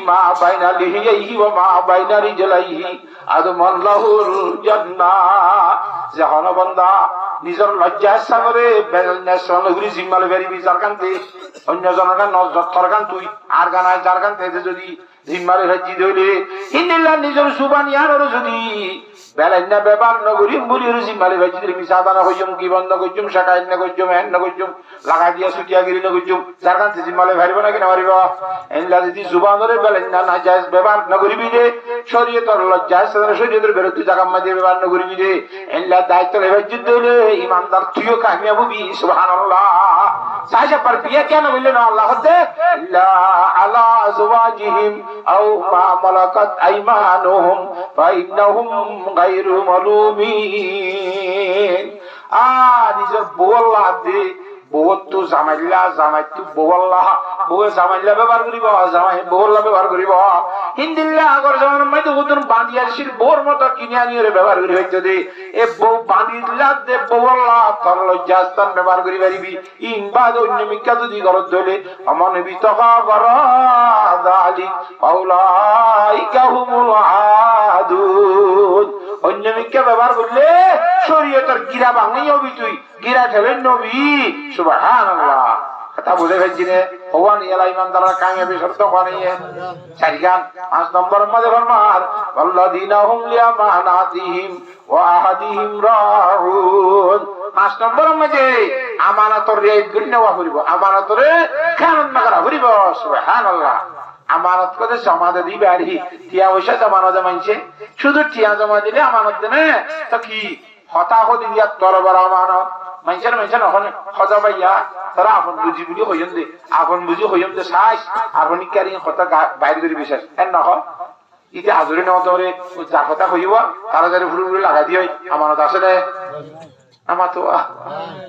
মা বাইনা লিহিহি ওয়া মা বাইনা রিজলাইহি আদমান লাহুল জান্নাহ জাহান বান্দা নিজের লজ্জা সাগরে বেলনেস নগরী জিম্মালে বেরি বিচার কান্তে অন্য জনগণ নজর তরকান তুই আর গানা যার কান্তে যদি জিম্মালে রাজি দইলে ইন্নাল্লাহ নিজের সুবান ইয়ার যদি বেলাইনা ব্যবহার নগরী মুলির জিম্মালে রাজি দিলে মিসাদানা হইম কি বন্ধ কইজুম শাকাইন না কইজুম এন না কইজুম লাগা দিয়া সুটিয়া গিরি না কইজুম যার কান্তে জিম্মালে ভারিব না কি না ভারিব ইন্নাল্লাহ যদি সুবানরে বেলাইনা না জায়েজ ব্যবহার নগরী বিদে শরীয়তের লজ্জা সাগরে শরীয়তের বিরুদ্ধে জায়গা মধ্যে ব্যবহার নগরী বিদে ইন্নাল্লাহ দায়িত্ব রাজি দিলে ইমানদার তুইও কামিয়াব হবি সুবহানাল্লাহ সাজা পর বিয়ে কেন বললেন আল্লাহ হতে লা আলা আজওয়াজিহিম আও মা মালাকাত আইমানুহুম ফাইন্নাহুম গায়রু মালুমিন নিজের বউ আল্লাহ দে বউ তো জামাই তো বউ আল্লাহ বউ জামাইলা ব্যবহার করিব জামাই বউ আল্লাহ ব্যবহার করিব হিন্দিল্লাহ আগর জামার মধ্যে ওদের বাঁধিয়াশির বউর মতো কিনে আনিয়ে ব্যবহার করি হইতে দে এ বউ বাঁধিলা দে বউ আল্লাহ তোর লজ্জাস্থান ব্যবহার করি পারিবি ইনবাদ অন্য মিকা যদি ঘরত ধরে আমার বিতকা কর দালি পাউলাইকা হুমুল আদুন অন্য মিকা ব্যবহার করলে শরীয়তের গিরা ভাঙি হবি তুই গিরা ঠেলেন নবী সুবহানাল্লাহ কথা বুঝে ফেলছি রে ভগবান ইয়ালা ইমানদাররা কামিয়াবি শর্ত বানিয়ে চারিগান 5 নম্বর মধ্যে ফরমান আল্লাযীনা হুম লিআমানাতিহিম ওয়া আহাদিহিম রাউন 5 নম্বর মধ্যে আমানতর রিয়ায়ত করি নেওয়া করিব আমানতরে খেয়ানত না করা করিব সুবহানাল্লাহ আমানত করে জমা দিবে আর টিয়া পয়সা জমা না জমাইছে শুধু টিয়া জমা দিলে আমানত দেনে তো কি হতা হদি দিয়া তরবার আমানত মানুষের ওখানে খজা ভাইয়া তারা আপন বুঝি বুঝি হইম দে আপন বুঝি হইম দে সাইস আপন কারি কথা বাইরে করে বিশ্বাস এর না হয় ইতে হাজুরি নেওয়া ধরে যার কথা হইব তারা যারা ভুল ভুল লাগাই দিয়ে আমানত আছে না আমার তো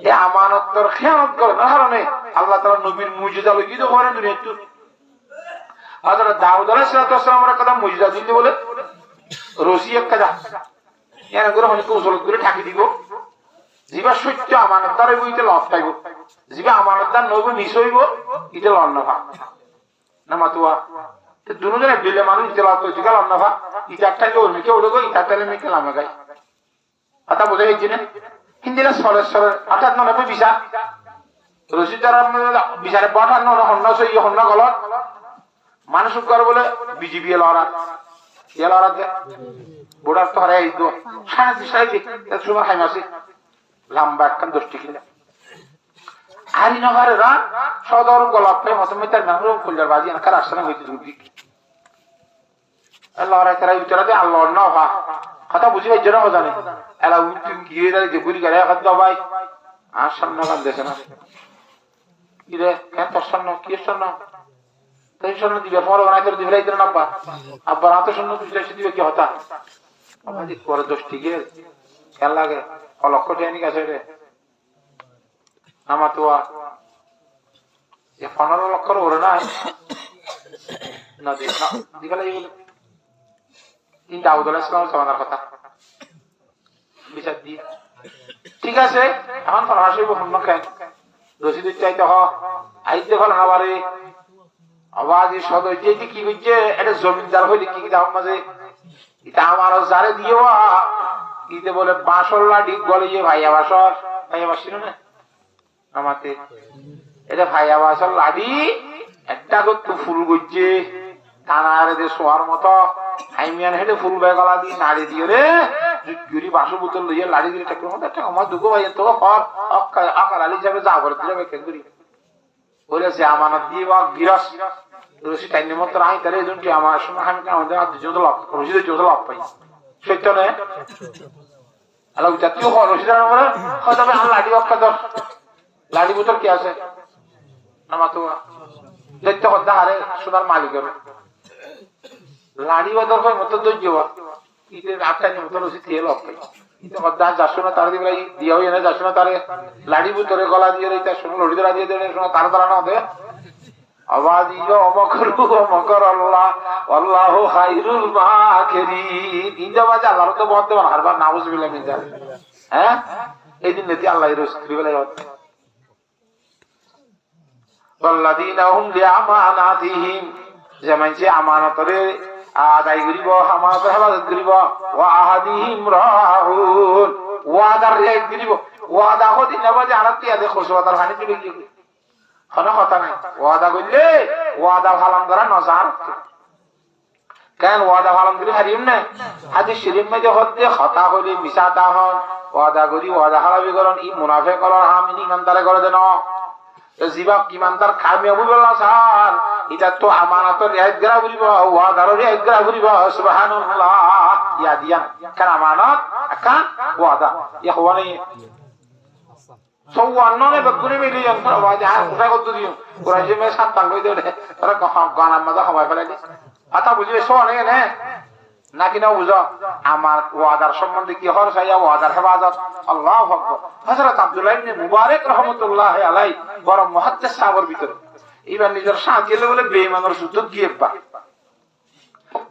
এই আমানতর খেয়ানত করে না কারণে আল্লাহ তাআলা নবীর মুজিজা লইকি তো করে দুনিয়া একটু হযরত দাউদ আলাইহিস সালামের কথা মুজিজা দিতে বলে রশি এক কাজা এর করে হনি কৌশল করে ঠাকি দিব জিবা সত্য আমানতদার হইতে লাভ পাইব জিবা আমানতদার নইব মিস হইব ইতে লাভ না পা না মাতুয়া তো দুজনে বিলে মানুষ ইতে লাভ হইতে গেল না পা ইতে একটা লোক মিকে ওলে গো ইতে তালে মিকে লামে গায় আতা বুঝে গেছি না হিন্দিরা সরেশ্বর অর্থাৎ নলে বিচার রশি তার বিচারে পাঠান না হন্ন সই হন্ন গলত মানুষ করে বলে বিজিবি লড়া এ লড়াতে বুড়ার তো হারাই তো সাড়ে দিশাইতে সময় খাই মাসি লম্বা একখান 10টি কিলো আরি নগরের রাত সদর গোলাপে মতমিতার মেহরুম ফুলের বাজি আনকার আসনে হইতে দুটি আল্লাহ রাইতারা ভিতরে আল্লাহ না হা কথা বুঝি এই জন্য জানে এলা উঠুন গিয়ে দাঁড়িয়ে যে বুড়ি গাড়ি হাত দাও ভাই আর সামনে কান দেশে না কি রে কেন তোর সামনে কি সামনে তাই সামনে দিবে ফল বানাই তোর দিবে রাইতে না আব্বা আব্বার হাতে সামনে তুই দিবে কি হতা আমাদের করে 10টি গিয়ে খেয়াল লাগে লক্ষ টেনি গেছে রে আমার তো 15 লক্ষর ওরে না না দিবে লাগবে তিন দাউদ আলাইহিস সালামের কথা বিচার দিয়ে ঠিক আছে এখন ফরাসি বহন কেন রশিদ চাইতে হ আইতে হল না বারে আওয়াজ সদয় যেটি কি হইছে এটা জমিদার হইলে কি দাও মাঝে এটা আমার জারে দিও ইতে বলে বাঁশর লাডি গলিয়ে ভাইয়া বাসর না আমাতে এটা ভাইয়া বাসর লাডি একটা তো ফুল গজ্জে কানার যে সোয়ার মতো হাইমিয়ান হেডে ফুল বেগলা দিয়ে নাড়ি দিয়ে রে জুরি বাসু বোতল লইয়ে লাড়ি দিয়ে ঠাকুর মতো একটা আমার দুগো ভাই তো হর আকার আলী যাবে যা করে দিলে বেকে করি বলেছে আমানত দিয়ে বা গিরাস রশি টাইনের মতো রাই তারে এজনটি আমার সময় আমি আমাদের দুজন লাভ রশিদ দুজন লাভ পাই সত্য নয় আল্লাহ জাতীয় রশিদার বলে হয়তো আমি লাড়ি অক্কা দর লাড়ি বোতল কি আছে আমার তো দেখতে কথা হারে সোনার মালিকের লাড়ি বাদর হয় মতো দৈর্য ঈদের আটটাই মতো রসি তেল অপাই কিন্তু কথা যাচ্ছ না তার দিবে দিয়া হয়ে না যাচ্ছ না তারে লাড়ি বুতরে গলা দিয়ে রইতে শোনো লড়ি ধরা দিয়ে দেবে শোনো তার দ্বারা না হবে আওয়াজ ইয়ো অমকর আল্লাহ আল্লাহু খায়রুল মাকিরিন তিনটা বাজে আল্লাহর তো বলতে পারে হারবার নাউজুবিল্লাহ মিন জালিক হ্যাঁ এই দিন নেতি আল্লাহর রসুল বলে ওয়াল্লাযীনা হুম লিআমানাতিহিম যেমন যে আমানতরে আদায় করিব আমানত হেফাজত করিব ওয়া আহাদিহিম রাহুন ওয়াদার রেত করিব ওয়াদা হদি নেবাজে আনাতি আদে খুশওয়াদার হানি দিবে কি হন কথা নাই ওয়াদা কইলে ওয়াদা পালন করা নজার কেন ওয়াদা পালন করি হারিম না হাদিস শরীফ মধ্যে হতে খাতা হইলে মিসাতা হন ওয়াদা করি ওয়াদা হারাবি করন ই মুনাফিক করন হামিন ইমানদারে করে দেন জিবা ইমানদার কামিয়াব বলা স্যার এটা তো আমানতের রিয়ায়ত করা বলিব ওয়াদার রিয়ায়ত করা বলিব সুবহানাল্লাহ ইয়া দিয়া কার আমানত কার ওয়াদা ইয়া হওয়ানি সওয়ান্ননে বকুরে মিলিয়ন ওয়াদা কোথায় কত দিও কোরআনে মে সাত টাঙ্গই দেলে তারা গানা মাদা হওয়ায় ফেলাইলি আতা বুঝিবে সোনে না নাকি না বুঝো আমার ওয়াদার সম্বন্ধে কি হর চাইয়া ওয়াদার হেফাজত আল্লাহু আকবার হযরত আব্দুল্লাহ ইবনে মুবারক রাহমাতুল্লাহি আলাইহি বড় মুহাদ্দিস সাহাবার ভিতরে এবার নিজের সাথীলে বলে বেঈমানের যুদ্ধ গিয়ে পা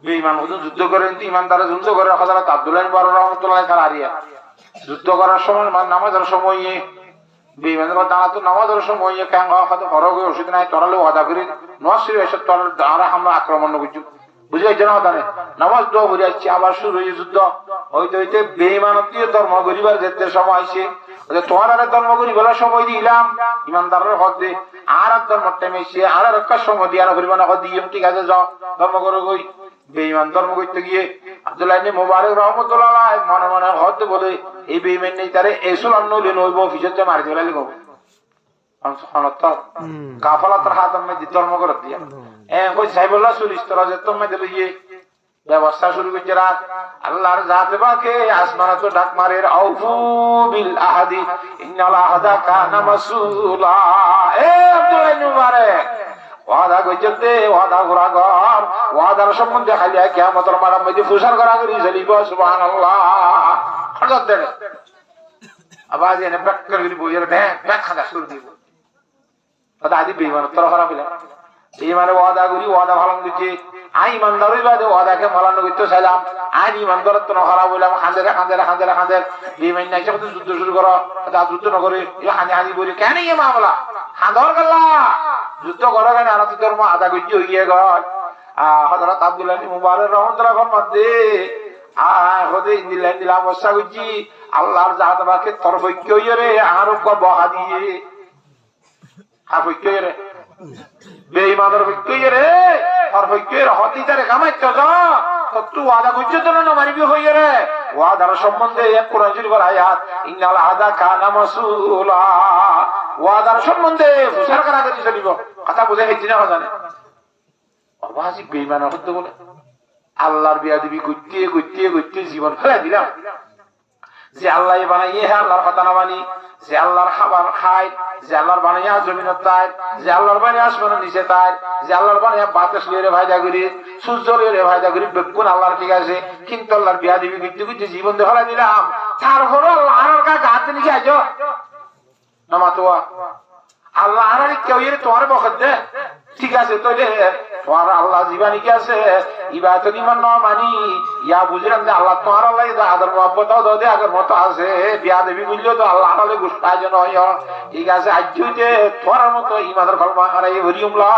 বেঈমান যুদ্ধ করেন ইমানদারে যুদ্ধ করে হযরত আব্দুল্লাহ বড় রাহমাতুল্লাহি আলাইহি যুদ্ধ করার সময় নামাজের সময় বেঈমানের দাঁড়া তো নামাজের সময় কেন হয়তো হরগে ওষুধ নাই তরালে ওয়াদা করে নসির এসব তরাল দ্বারা আমরা আক্রমণ করছি বুঝে জানা জানে নামাজ দোয়া করে আসছি আবার শুরু হয়ে যুদ্ধ হইতে হইতে বেঈমানতীয় ধর্ম গরিবার যেতে সময় আসে তোমার আর ধর্ম গরিবার সময় দিলাম ইমানদারের হক দে আর ধর্ম টাইমে এসে আর একটা সময় দিয়ে আর গরিবার হক দিয়ে ঠিক আছে যাও ধর্ম করে গই বেঈমান ধর্ম করতে গিয়ে আব্দুল্লাহ ইবনে মুবারক রাহমাতুল্লাহ আলাইহি মনে মনে হদ বলে এই বেঈমান নেই তারে এসুল আনলে নইব ফিজতে মারি দিলা লিখো সুবহানাল্লাহ কাফালাতের হাত আমি ধর্ম করে দিয়া কই সাইবুল্লাহ সুরিস্তরা যে তুমি দিলিয়ে ব্যবস্থা শুরু করছে রাত আল্লাহর জাতে পাকে আসমানে তো ডাক মারে আউফু বিল আহাদি ইন্নাল আহাদা কানা মাসউলা এ আব্দুল্লাহ ইবনে মুবারক ওয়াদা কইছেন দে ওয়াদা পুরা কর ওয়াদার সম্বন্ধে খালি কিয়ামতের মাঠের মধ্যে ফুসার করা করি চলিব সুবহানাল্লাহ হযরত দে আওয়াজ এনে ব্যাক করে বইয়ের ব্যাক খাদা শুরু দিব কথা আদি বেঈমান তোর খারাপ হইলা বেঈমানে ওয়াদা করি ওয়াদা ভালো দিতে আই ইমানদারই বাদে ওয়াদাকে মালানো করতে চাইলাম আই ইমানদার তো খারাপ হইলাম খান্দে বেঈমান নাই সব যুদ্ধ শুরু করো তা যুদ্ধ না করে এই হানি বলি কেন এই মামলা হাঁদর গেলা যুদ্ধ করো কেন আর তোর মা আদা গজ্জি হইয়ে গল হযরত আব্দুল্লাহ ইবনে মুবারক রাহমাতুল্লাহ ফরমাতে হদে ইন্দিলা বসা গজ্জি আল্লাহর জাহাদবাকে তরফৈক্য হইয়ে রে আর কো বহা দিয়ে আপৈক্য রে বেঈমানের ফৈক্য রে আর ফৈক্যের হতিটারে কামাইতে যা তো ওয়াদা করছিস তো না মারিবি হইয়ে রে ওয়াদার সম্বন্ধে এক কোরআন শরীফের আয়াত ইন্নাল আদা কানা মাসউলা ওয়াদার সম্বন্ধে ফুসার করা করি চলিব কথা বুঝে হেছি না জানে অবাসি বেঈমান হতে বলে আল্লাহর বিয়াদবি করতে জীবন ফেলে দিলাম যে আল্লাহ বানাইয়ে আল্লাহর কথা না মানি যে আল্লাহর খাবার খায় যে আল্লাহর বানাইয়া জমিনত তাই যে আল্লাহর বানাইয়া আসমানের নিচে তাই যে আল্লাহর বানাইয়া বাতাস লিয়ে ভাইদা করি সূর্য লিয়ে ভাইদা করি বেগুন আল্লাহর ঠিক আছে কিন্তু আল্লাহর বিয়াদবি করতে জীবন ফেলে দিলাম তারপরে আল্লাহর কাছে হাতে নিচে আজ নামাতোয়া আল্লাহ আর কেউ তোমার বখত দে ঠিক আছে তো তোমার আল্লাহ জীবানী কি আছে ইবাদত ইমান না মানি ইয়া বুঝলাম যে আল্লাহ তোমার আল্লাহ আদর মহব্বত দে আগের মতো আছে বিয়া দেবী বুঝলো তো আল্লাহ আল্লাহ গুস্তায় যেন ঠিক আছে আজ হইতে তোমার মতো ইমানের কলমা আর এই হরিউম লা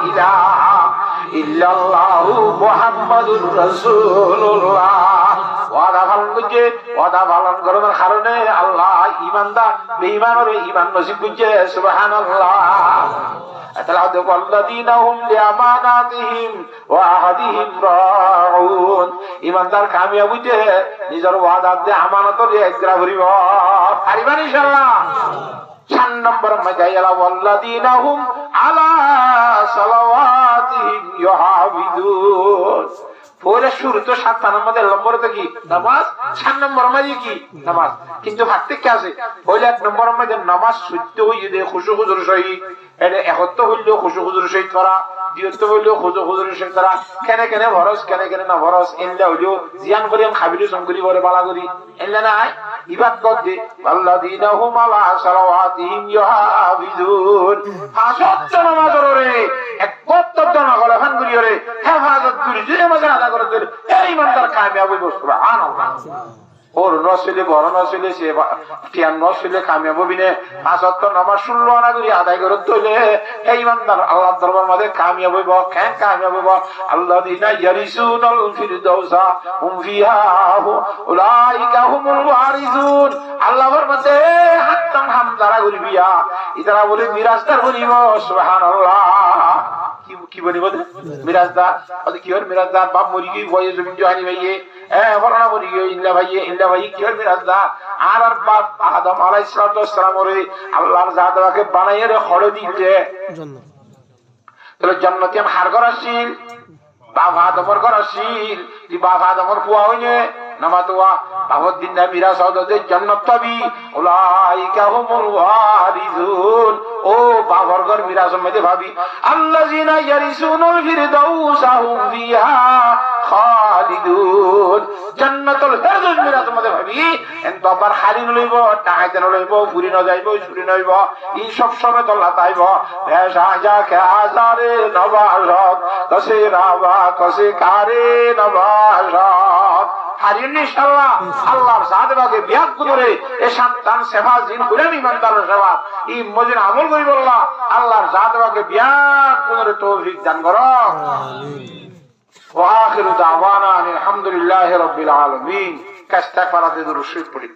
ইলাহা ইল্লাল্লাহু মুহাম্মাদুর রাসূলুল্লাহ ওয়াদা পালন করার কারণে আল্লাহ ইমানদার বেঈমানের ঈমান নসিব করছে সুবহানাল্লাহ والذين هم لأماناتهم وعهدهم راعون ইমানদার কামিয়াব হইতে নিজের ওয়াদাত দিয়ে আমানত দিয়ে ইকরা করিব পারিবেন ইনশাআল্লাহ 4 নম্বর মাইয়ালা والذين هم على صلواتهم يحافظون পরে শুরু তো 7 নম্বরের নম্বরে তো কি নামাজ 4 নম্বর মাঝে কি নামাজ কিন্তু পার্থক্য আছে পয়লা 1 নম্বর মাঝে নামাজ সত্য হইয়ে দে খুশু হুজুর সহিত এটা একত্র হইলো খুশু হুজুর সহিত করা দ্বিতীয় হইলো খুশু হুজুর সহিত করা কেন ভরস কেন না ভরস এন্ডা হইলো জিয়ান করিম খাবিলু সংকরি করে বালা করি এন্ডা নাই ইবাদত করতে আল্লাযীনা হুম আলা সালাওয়াতিহিম ইউহাফিজুন ফাসত নামাজ রে একত্র না গলা ফান করি রে হেফাজত করি যে নামাজ আদা করে এই ইমানদার কামিয়াব হইব সুবহানাল্লাহ ওর নসিলে বড় নসিলে সে টিয়ান নসিলে কামিয়াব বিনে ফাসত নামাজ শুনলো না করি আদায় করে তইলে এই ইমানদার আল্লাহর দরবার মধ্যে কামিয়াব হইব কেন কামিয়াব হইব আল্লাযীনা ইয়ারিসুনাল ফিরদাউসা হুম ফিহা উলাইকা হুমুল ওয়ারিসুন আল্লাহর মধ্যে হাত্তাম হামদারা করিবিয়া ইতারা বলে মিরাজদার বলিব সুবহানাল্লাহ কি বলিব মিরাজদার বলে কি হল মিরাজদার বাপ মরি গই বয়ে জমিন জহানি ভাইয়ে বলনা মরি গই ইল্লা ভাই কি হল মিরাজদার আর বাপ আদম আলাইহিস সালাম রে আল্লাহর জাতকে বানাইয়ে রে খড়ে দিতে জান্নাত তাহলে জান্নাতে আমি হার করাছিল বাপ আদমর করাছিল দি বাপ আদমর কুয়া হইনে নামাতোয়া বাবুদ্দিন না মিরাজ হদে জান্নাত পাবি উলাইকা হুমুল ওয়ারিসুন ও বাবরগর মিরাজ মধ্যে ভাবি আল্লাযিনা ইয়ারিসুনুল ফিরদাউসা হুম ফিহা খালিদুন জান্নাতুল ফিরদাউস মিরাজ মধ্যে ভাবি এন বাবার খালিন লইব টাকাতে লইব পুরি ন যাইব চুরি নইব এই সব সময় তো লাতাইব বেশা কে আজারে নবাজত কসে রাবা কসে কারে নবাজত হারিন ইনশাআল্লাহ আল্লাহর জাতবাকে বিয়াদ করে এই সন্তান সেবা জিন করে ইমানদারের সেবা এই মজিন আমল করি বললা আল্লাহর জাতবাকে বিয়াদ করে তৌফিক দান করো আমিন ওয়া আখিরু দাওয়ানা আলহামদুলিল্লাহি রাব্বিল আলামিন কাস্তাগফিরু দুরুদ পড়ি